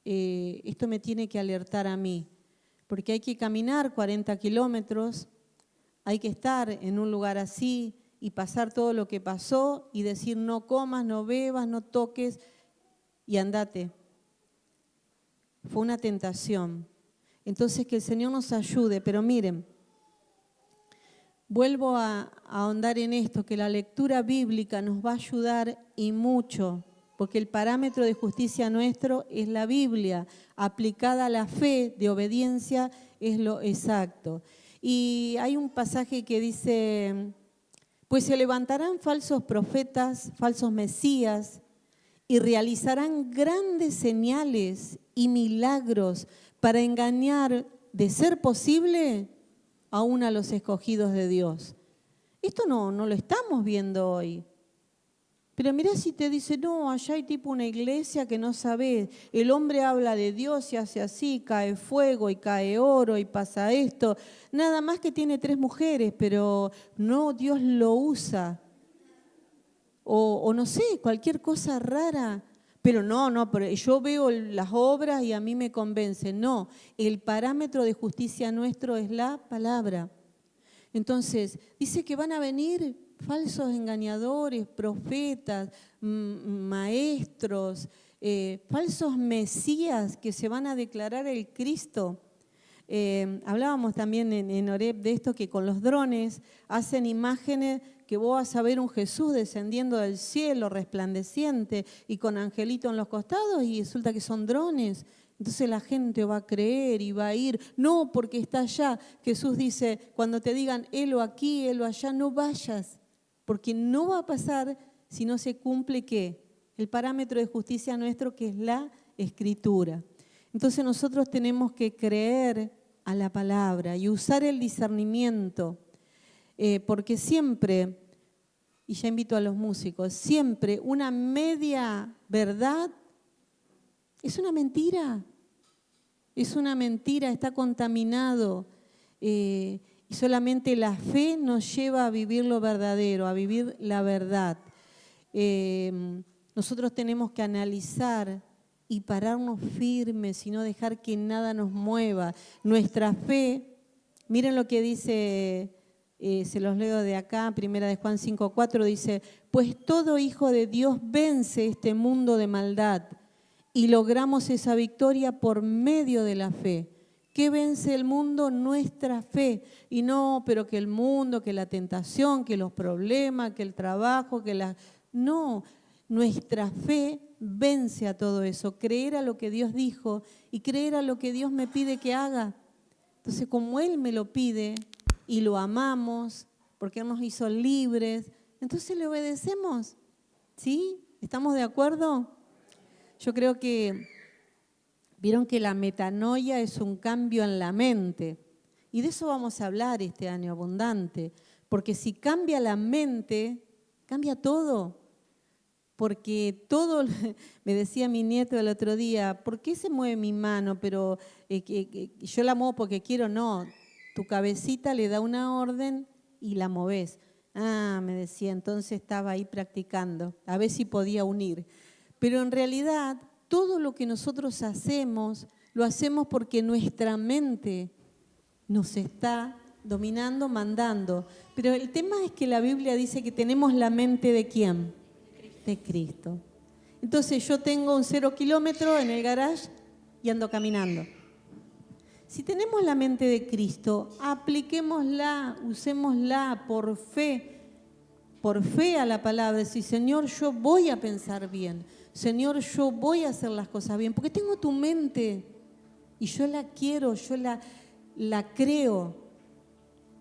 S1: esto me tiene que alertar a mí, porque hay que caminar 40 kilómetros, hay que estar en un lugar así y pasar todo lo que pasó y decir no comas, no bebas, no toques y andate. Fue una tentación. Entonces que el Señor nos ayude, pero miren, vuelvo a ahondar en esto, que la lectura bíblica nos va a ayudar y mucho, porque el parámetro de justicia nuestro es la Biblia, aplicada a la fe de obediencia es lo exacto. Y hay un pasaje que dice, pues se levantarán falsos profetas, falsos mesías, y realizarán grandes señales y milagros para engañar, de ser posible, aún a los escogidos de Dios. Esto no lo estamos viendo hoy. Pero mirá si te dice, no, allá hay tipo una iglesia que no sabés, el hombre habla de Dios y hace así, cae fuego y cae oro y pasa esto. Nada más que tiene 3 mujeres, pero no, Dios lo usa. O no sé, cualquier cosa rara. Pero no, pero yo veo las obras y a mí me convence. No, el parámetro de justicia nuestro es la palabra. Entonces, dice que van a venir falsos engañadores, profetas, maestros, falsos mesías que se van a declarar el Cristo. Hablábamos también en Oreb de esto, que con los drones hacen imágenes que vos vas a ver un Jesús descendiendo del cielo, resplandeciente, y con angelito en los costados, y resulta que son drones. Entonces la gente va a creer y va a ir. No, porque está allá. Jesús dice, cuando te digan, helo aquí, helo allá, no vayas, porque no va a pasar si no se cumple, ¿qué? El parámetro de justicia nuestro, que es la Escritura. Entonces nosotros tenemos que creer a la palabra y usar el discernimiento, porque siempre, y ya invito a los músicos, siempre una media verdad es una mentira. Es una mentira, está contaminado. Y solamente la fe nos lleva a vivir lo verdadero, a vivir la verdad. Nosotros tenemos que analizar y pararnos firmes y no dejar que nada nos mueva. Nuestra fe, miren lo que dice, se los leo de acá, 1 de Juan 5:4, dice, pues todo hijo de Dios vence este mundo de maldad y logramos esa victoria por medio de la fe. ¿Qué vence el mundo? Nuestra fe. Y no, pero que el mundo, que la tentación, que los problemas, que el trabajo, que la... No, nuestra fe vence a todo eso. Creer a lo que Dios dijo y creer a lo que Dios me pide que haga. Entonces, como Él me lo pide y lo amamos, porque Él nos hizo libres, entonces le obedecemos. ¿Sí? ¿Estamos de acuerdo? Yo creo que vieron que la metanoia es un cambio en la mente. Y de eso vamos a hablar este año abundante. Porque si cambia la mente, cambia todo. Porque todo, me decía mi nieto el otro día, ¿por qué se mueve mi mano? Pero yo la muevo porque quiero, no. Tu cabecita le da una orden y la movés. Ah, me decía, entonces estaba ahí practicando, a ver si podía unir. Pero en realidad, todo lo que nosotros hacemos, lo hacemos porque nuestra mente nos está dominando, mandando. Pero el tema es que la Biblia dice que tenemos la mente ¿de quién? De Cristo. Entonces yo tengo un 0 kilómetro en el garage y ando caminando. Si tenemos la mente de Cristo, apliquémosla, usémosla por fe a la palabra. Si Señor, yo voy a pensar bien. Señor, yo voy a hacer las cosas bien, porque tengo tu mente y yo la quiero, yo la creo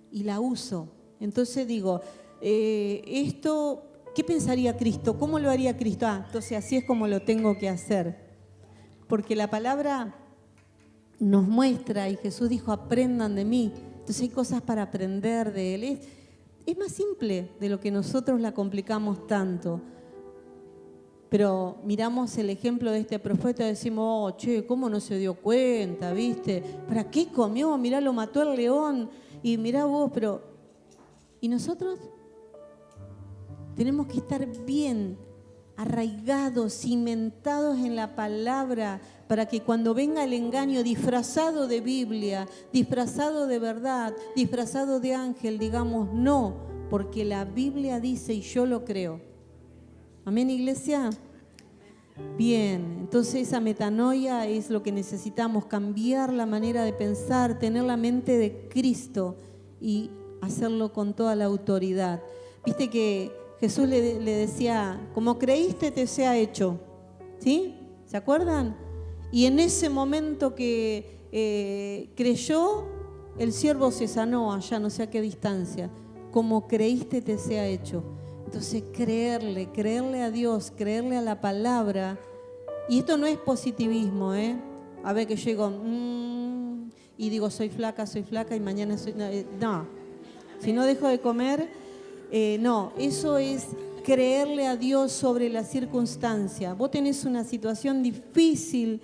S1: y la uso. Entonces digo, esto, ¿qué pensaría Cristo? ¿Cómo lo haría Cristo? Entonces así es como lo tengo que hacer. Porque la palabra nos muestra, y Jesús dijo, aprendan de mí. Entonces hay cosas para aprender de Él. Es más simple de lo que nosotros la complicamos tanto. Pero miramos el ejemplo de este profeta y decimos, oh, che, ¿cómo no se dio cuenta, viste? ¿Para qué comió? Mirá, lo mató el león. Y mirá vos, pero... ¿Y nosotros? Tenemos que estar bien arraigados, cimentados en la palabra, para que cuando venga el engaño disfrazado de Biblia, disfrazado de verdad, disfrazado de ángel, digamos no, porque la Biblia dice y yo lo creo. Amén, iglesia. Bien, entonces esa metanoia es lo que necesitamos, cambiar la manera de pensar, tener la mente de Cristo y hacerlo con toda la autoridad. Viste que Jesús le decía, como creíste te sea hecho, ¿sí? ¿Se acuerdan? Y en ese momento que creyó, el siervo se sanó allá, no sé a qué distancia. Como creíste te sea hecho. Entonces creerle a Dios, creerle a la palabra. Y esto no es positivismo, ¿eh? A ver que llego y digo soy flaca y mañana soy... No, si no dejo de comer, no, eso es creerle a Dios sobre la circunstancia. Vos tenés una situación difícil,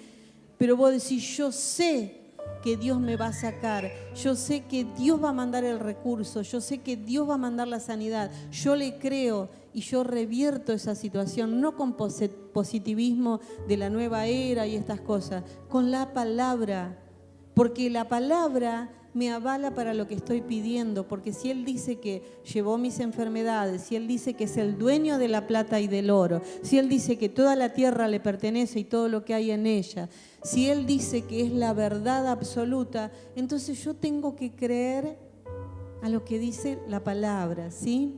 S1: pero vos decís, yo sé que Dios me va a sacar, yo sé que Dios va a mandar el recurso, yo sé que Dios va a mandar la sanidad, yo le creo y yo revierto esa situación, no con positivismo de la nueva era y estas cosas, con la palabra, porque la palabra me avala para lo que estoy pidiendo, porque si Él dice que llevó mis enfermedades, si Él dice que es el dueño de la plata y del oro, si Él dice que toda la tierra le pertenece y todo lo que hay en ella, si Él dice que es la verdad absoluta, entonces yo tengo que creer a lo que dice la palabra, ¿sí?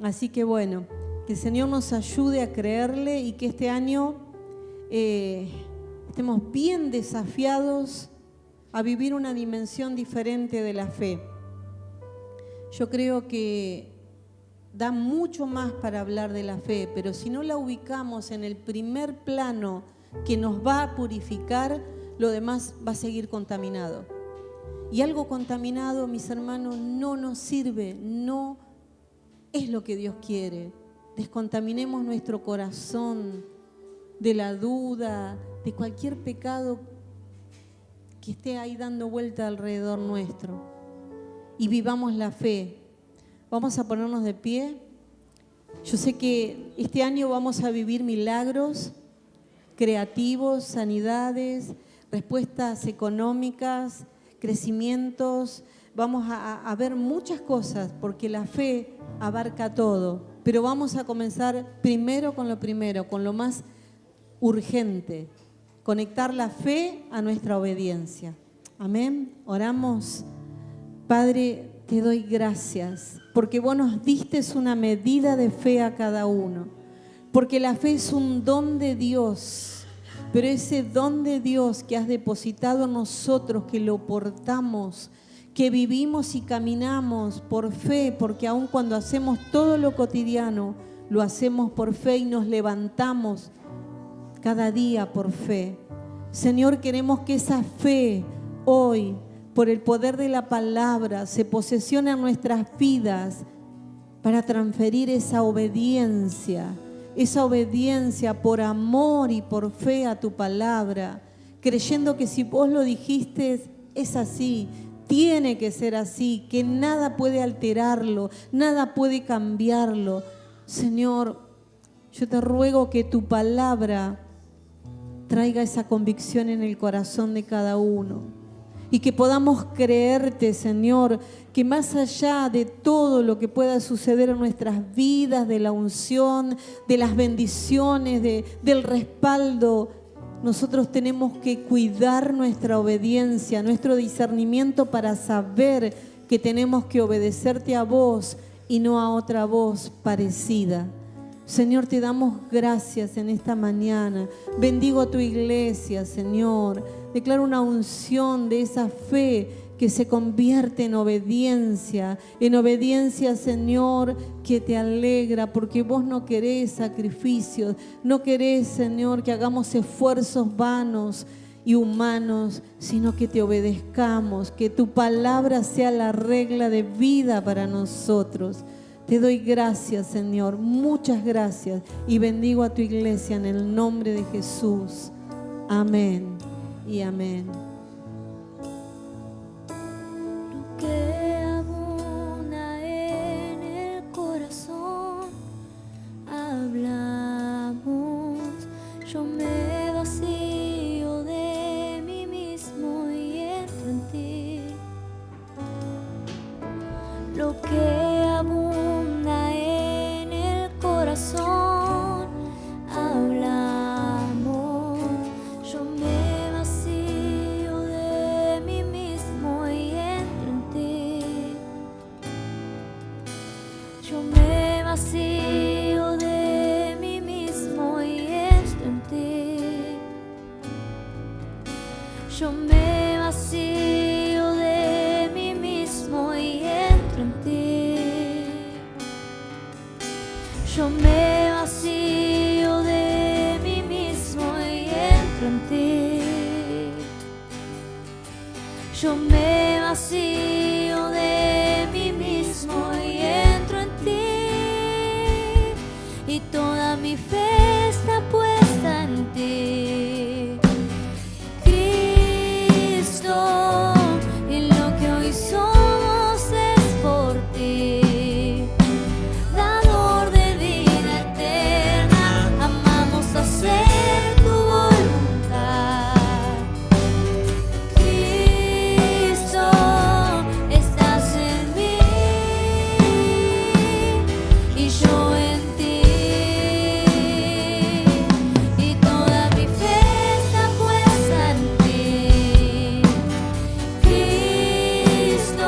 S1: Así que bueno, que el Señor nos ayude a creerle y que este año estemos bien desafiados a vivir una dimensión diferente de la fe. Yo creo que da mucho más para hablar de la fe, pero si no la ubicamos en el primer plano que nos va a purificar, lo demás va a seguir contaminado. Y algo contaminado, mis hermanos, no nos sirve, no es lo que Dios quiere. Descontaminemos nuestro corazón de la duda, de cualquier pecado que esté ahí dando vuelta alrededor nuestro y vivamos la fe. Vamos a ponernos de pie. Yo sé que este año vamos a vivir milagros creativos, sanidades, respuestas económicas, crecimientos. Vamos a ver muchas cosas porque la fe abarca todo, pero vamos a comenzar primero, con lo más urgente. Conectar la fe a nuestra obediencia. Amén. Oramos. Padre, te doy gracias porque vos nos diste una medida de fe a cada uno. Porque la fe es un don de Dios. Pero ese don de Dios que has depositado en nosotros, que lo portamos, que vivimos y caminamos por fe, porque aun cuando hacemos todo lo cotidiano, lo hacemos por fe y nos levantamos cada día por fe. Señor, queremos que esa fe hoy, por el poder de la palabra, se posesione en nuestras vidas para transferir esa obediencia por amor y por fe a tu palabra, creyendo que si vos lo dijiste, es así, tiene que ser así, que nada puede alterarlo, nada puede cambiarlo. Señor, yo te ruego que tu palabra traiga esa convicción en el corazón de cada uno y que podamos creerte, Señor, que más allá de todo lo que pueda suceder en nuestras vidas, de la unción, de las bendiciones, del respaldo, nosotros tenemos que cuidar nuestra obediencia, nuestro discernimiento para saber que tenemos que obedecerte a vos y no a otra voz parecida. Señor, te damos gracias en esta mañana. Bendigo a tu iglesia, Señor. Declaro una unción de esa fe que se convierte en obediencia, Señor, que te alegra, porque vos no querés sacrificios, no querés, Señor, que hagamos esfuerzos vanos y humanos, sino que te obedezcamos, que tu palabra sea la regla de vida para nosotros. Te doy gracias, Señor, muchas gracias. Y bendigo a tu iglesia en el nombre de Jesús. Amén y amén.
S2: Lo que abunda en el corazón, hablamos. Yo me vacío de mí mismo y entro en ti. Lo que abunda en el corazón, hablamos. Yo me vacío de mí mismo y entro en ti. Yo me vacío de mí mismo y entro en ti. Yo me vacío de mí mismo y entro en ti. Yo me vacío de mí mismo y entro en ti. Yo me vacío de mí mismo y entro en ti. Y toda mi fe está puesta en ti, Cristo. Y lo que hoy somos es por ti. Dador de vida eterna, amamos hacer tu voluntad. Cristo, estás en mí y yo en ti. Y toda mi fe está puesta en ti, Cristo.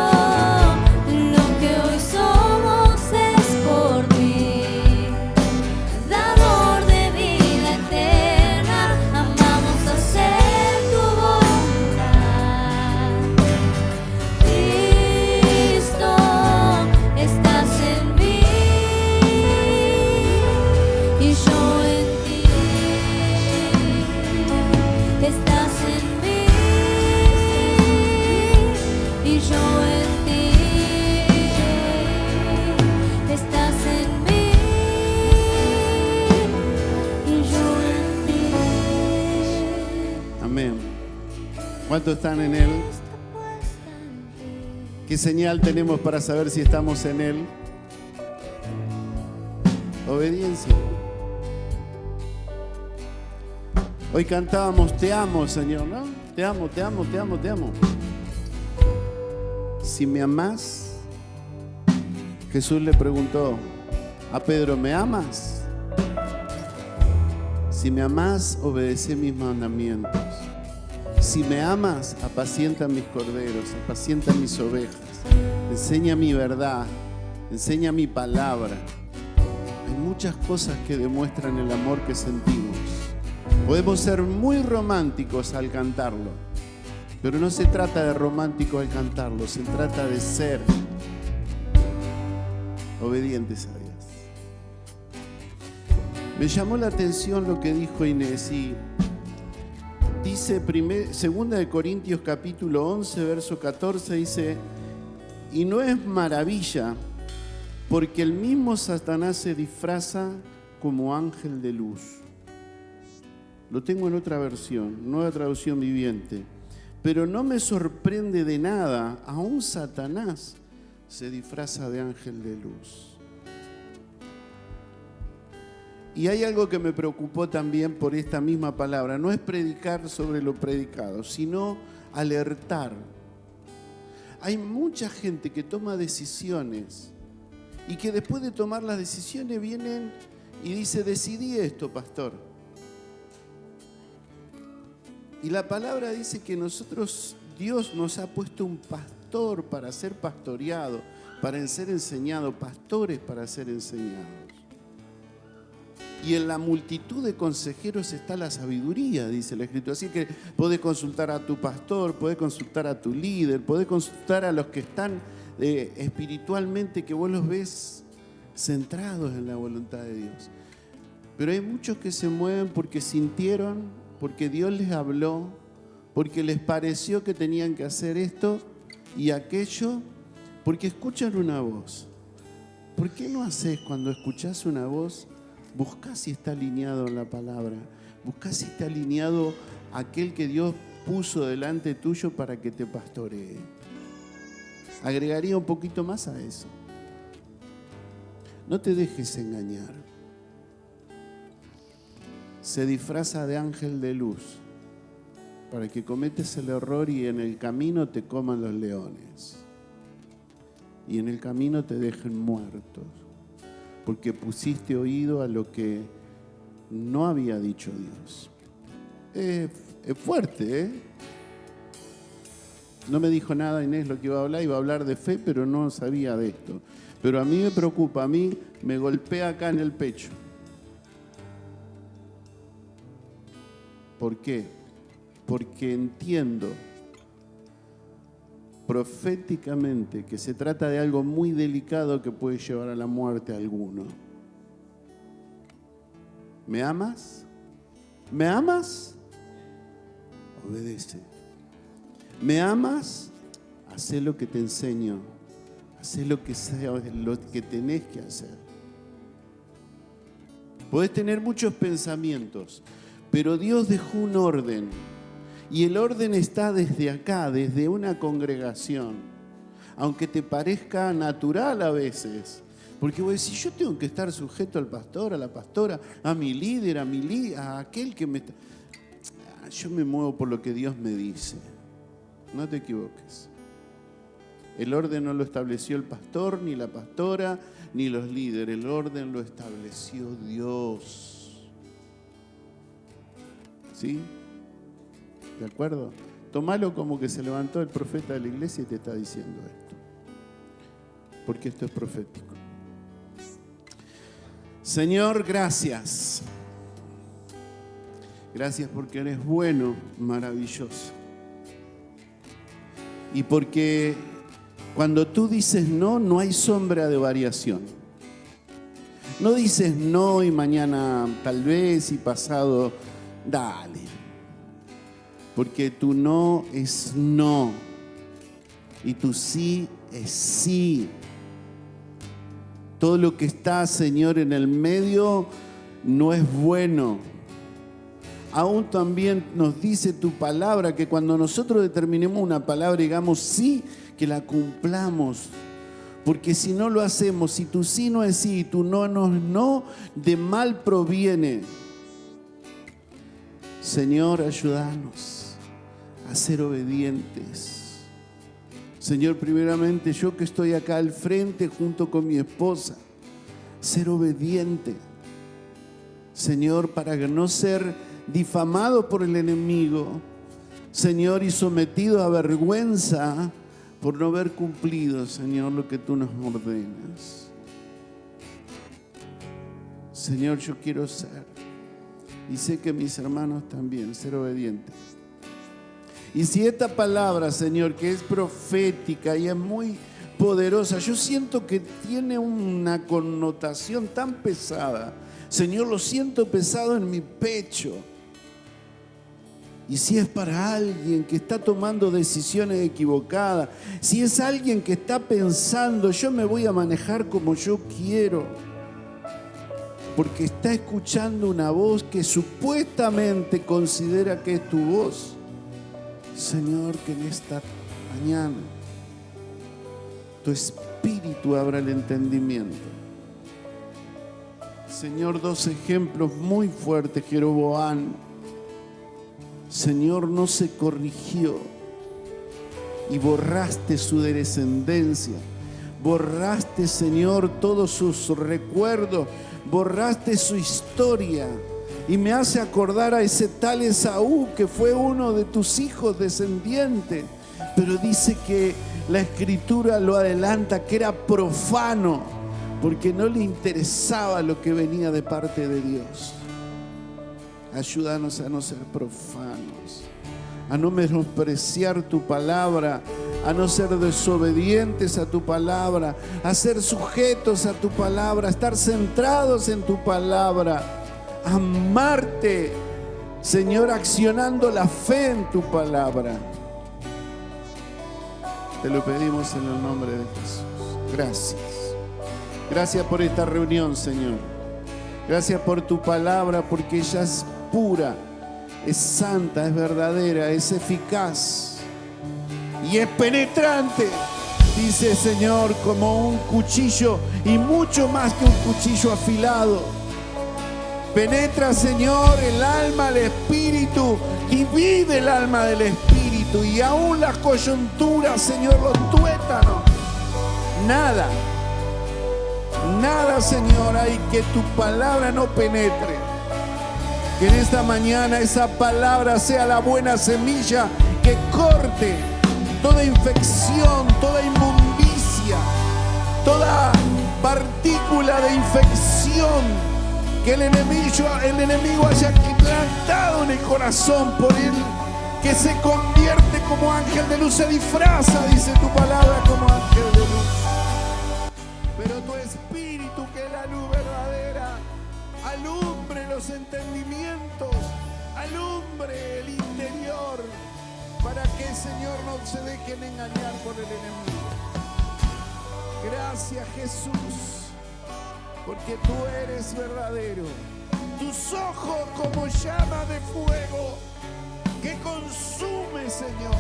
S2: Lo que hoy somos es por ti. Dador de vida eterna, amamos hacer tu voluntad. Cristo, estás en mí y yo en ti. Estás en mí y yo en ti. Estás en mí y yo en ti.
S3: Amén. ¿Cuántos están en Él? ¿Qué señal tenemos para saber si estamos en Él? Obediencia. Hoy cantábamos, te amo, Señor, ¿no? Te amo, te amo, te amo, te amo. Si me amás, Jesús le preguntó a Pedro, ¿me amas? Si me amás, obedece mis mandamientos. Si me amas, apacienta mis corderos, apacienta mis ovejas. Enseña mi verdad, enseña mi palabra. Hay muchas cosas que demuestran el amor que sentimos. Podemos ser muy románticos al cantarlo, pero no se trata de romántico al cantarlo, se trata de ser obedientes a Dios. Me llamó la atención lo que dijo Inés y dice 2 de Corintios capítulo 11, verso 14, dice: y no es maravilla, porque el mismo Satanás se disfraza como ángel de luz. Lo tengo en otra versión, Nueva Traducción Viviente. Pero no me sorprende de nada, aún Satanás se disfraza de ángel de luz. Y hay algo que me preocupó también por esta misma palabra. No es predicar sobre lo predicado, sino alertar. Hay mucha gente que toma decisiones y que después de tomar las decisiones vienen y dice, decidí esto, pastor. Y la palabra dice que nosotros, Dios nos ha puesto un pastor para ser pastoreado, para ser enseñado, pastores para ser enseñados. Y en la multitud de consejeros está la sabiduría, dice la Escritura. Así que podés consultar a tu pastor, podés consultar a tu líder, podés consultar a los que están espiritualmente, que vos los ves centrados en la voluntad de Dios. Pero hay muchos que se mueven porque sintieron, porque Dios les habló, porque les pareció que tenían que hacer esto y aquello, porque escuchan una voz. ¿Por qué no haces cuando escuchás una voz, buscás si está alineado en la palabra? Buscás si está alineado aquel que Dios puso delante tuyo para que te pastoree. Agregaría un poquito más a eso. No te dejes engañar. Se disfraza de ángel de luz para que cometes el error y en el camino te coman los leones. Y en el camino te dejen muertos, porque pusiste oído a lo que no había dicho Dios. Es fuerte, ¿eh? No me dijo nada Inés lo que iba a hablar de fe, pero no sabía de esto. Pero a mí me preocupa, a mí me golpea acá en el pecho. ¿Por qué? Porque entiendo proféticamente que se trata de algo muy delicado que puede llevar a la muerte a alguno. ¿Me amas? ¿Me amas? Obedece. ¿Me amas? Hacé lo que te enseño. Hacé lo que tenés que hacer. Podés tener muchos pensamientos, pero Dios dejó un orden. Y el orden está desde acá, desde una congregación. Aunque te parezca natural a veces. Porque vos decís, yo tengo que estar sujeto al pastor, a la pastora, a mi líder, a aquel que me está... Yo me muevo por lo que Dios me dice. No te equivoques. El orden no lo estableció el pastor, ni la pastora, ni los líderes. El orden lo estableció Dios. ¿Sí? ¿De acuerdo? Tómalo como que se levantó el profeta de la iglesia y te está diciendo esto. Porque esto es profético. Señor, gracias. Gracias porque eres bueno, maravilloso. Y porque cuando tú dices no, no hay sombra de variación. No dices no y mañana tal vez y pasado, dale. Porque tu no es no y tu sí es sí. Todo lo que está, Señor, en el medio no es bueno. Aún también nos dice tu palabra que cuando nosotros determinemos una palabra, digamos sí, que la cumplamos. Porque si no lo hacemos, si tu sí no es sí y tu no no es no, de mal proviene. Señor, ayúdanos a ser obedientes. Señor, primeramente yo que estoy acá al frente junto con mi esposa, ser obediente. Señor, para no ser difamado por el enemigo, Señor, y sometido a vergüenza por no haber cumplido, Señor, lo que tú nos ordenas. Señor, yo quiero ser, y sé que mis hermanos también, ser obedientes. Y si esta palabra, Señor, que es profética y es muy poderosa, yo siento que tiene una connotación tan pesada. Señor, lo siento pesado en mi pecho. Y si es para alguien que está tomando decisiones equivocadas, si es alguien que está pensando, yo me voy a manejar como yo quiero, porque está escuchando una voz que supuestamente considera que es tu voz. Señor, que en esta mañana tu espíritu abra el entendimiento. Señor, dos ejemplos muy fuertes. Jeroboam, Señor, no se corrigió y borraste su descendencia. Borraste, Señor, todos sus recuerdos. Borraste su historia. Y me hace acordar a ese tal Esaú que fue uno de tus hijos descendientes. Pero dice que la Escritura lo adelanta, que era profano, porque no le interesaba lo que venía de parte de Dios. Ayúdanos a no ser profanos, a no menospreciar tu palabra, a no ser desobedientes a tu palabra, a ser sujetos a tu palabra, a estar centrados en tu palabra. Amarte, Señor, accionando la fe en tu palabra. Te lo pedimos en el nombre de Jesús. Gracias. Gracias por esta reunión, Señor. Gracias por tu palabra, porque ella es pura, es santa, es verdadera, es eficaz y es penetrante. Dice, Señor, como un cuchillo y mucho más que un cuchillo afilado. Penetra, Señor, el alma, el espíritu, divide el alma del espíritu y aún las coyunturas, Señor, los tuétanos. Nada, Señor, hay que tu palabra no penetre. Que en esta mañana esa palabra sea la buena semilla que corte toda infección, toda inmundicia, toda partícula de infección que el enemigo haya plantado en el corazón por él, que se convierte como ángel de luz, se disfraza, dice tu palabra, como ángel de luz. Pero tu espíritu, que es la luz verdadera, alumbre los entendimientos, alumbre el interior, para que el Señor no se dejen engañar por el enemigo. Gracias, Jesús, porque tú eres verdadero. Tus ojos como llama de fuego que consume, Señor,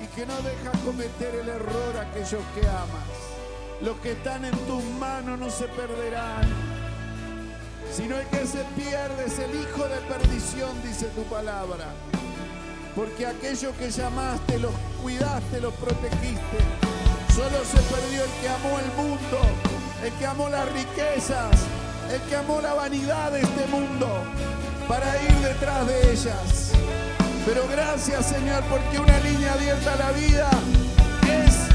S3: y que no deja cometer el error a aquellos que amas. Los que están en tus manos no se perderán, sino el que se pierde es el hijo de perdición, dice tu palabra. Porque aquellos que llamaste, los cuidaste, los protegiste. Solo se perdió el que amó el mundo, el que amó las riquezas, el que amó la vanidad de este mundo para ir detrás de ellas. Pero gracias, Señor, porque una línea abierta a la vida es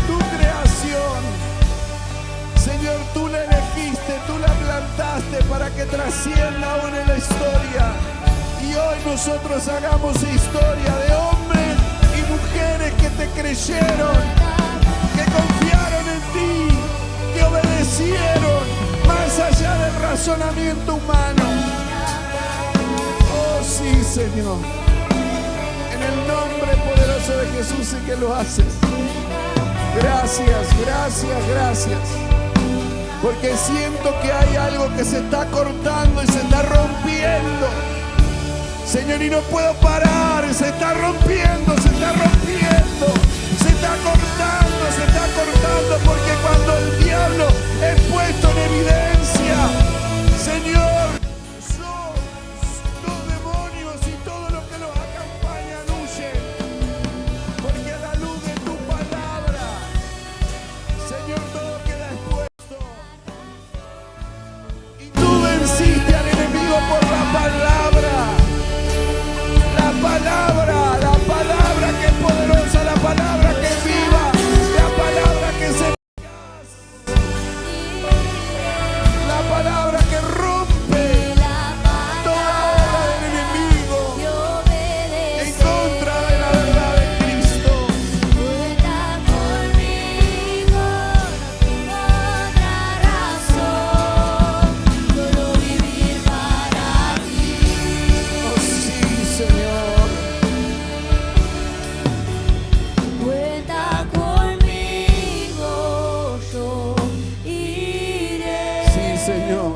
S3: tu creación. Señor, tú la elegiste, tú la plantaste para que trascienda aún en la historia. Y hoy nosotros hagamos historia de hombres y mujeres que te creyeron, que confiaron en ti, que obedecieron más allá del razonamiento humano. Oh sí, Señor, en el nombre poderoso de Jesús sé que lo haces. Gracias, gracias, gracias, porque siento que hay algo que se está cortando y se está rompiendo, Señor, y no puedo parar. Se está rompiendo, se está rompiendo, se está cortando, porque cuando el diablo es puesto en evidencia, Señor, los demonios y todo lo que los acompañan huyen, porque a la luz de tu palabra, Señor, todo queda expuesto. Y tú venciste al enemigo por la palabra. La palabra que es poderosa, la palabra que es viva, la palabra que es eficaz, la palabra que rompe toda obra del enemigo en contra de la verdad de Cristo.
S2: Cuenta conmigo, no tengo otra razón, solo vivir para ti.
S3: Oh sí, Señor.
S2: Cuenta conmigo, yo iré.
S3: Sí, Señor.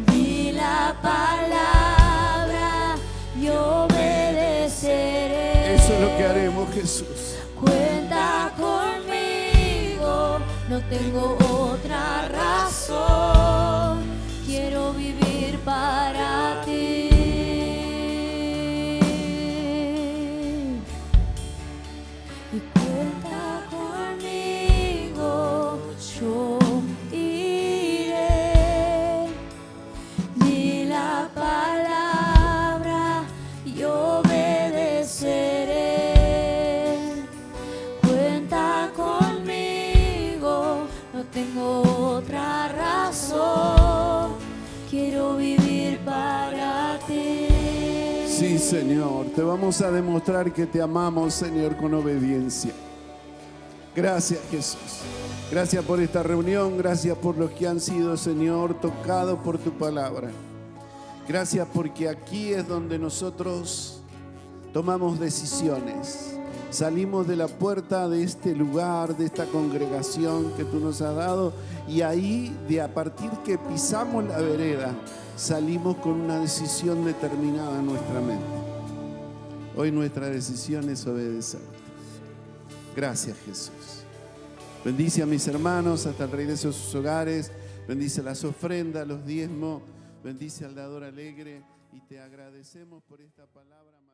S2: Di la palabra y obedeceré.
S3: Eso es lo que haremos, Jesús.
S2: Cuenta conmigo, no tengo otra razón, quiero vivir para ti. Y cuenta conmigo, yo iré. Di la palabra y obedeceré. Cuenta conmigo, no tengo otra razón, quiero vivir para ti.
S3: Sí, Señor, te vamos a demostrar que te amamos, Señor, con obediencia. Gracias, Jesús. Gracias por esta reunión, gracias por los que han sido, Señor, tocados por tu palabra. Gracias porque aquí es donde nosotros tomamos decisiones. Salimos de la puerta de este lugar, de esta congregación que tú nos has dado, y ahí, a partir que pisamos la vereda, salimos con una decisión determinada en nuestra mente. Hoy nuestra decisión es obedecerte. Gracias, Jesús. Bendice a mis hermanos hasta el regreso a sus hogares. Bendice las ofrendas, los diezmos. Bendice al dador alegre. Y te agradecemos por esta palabra.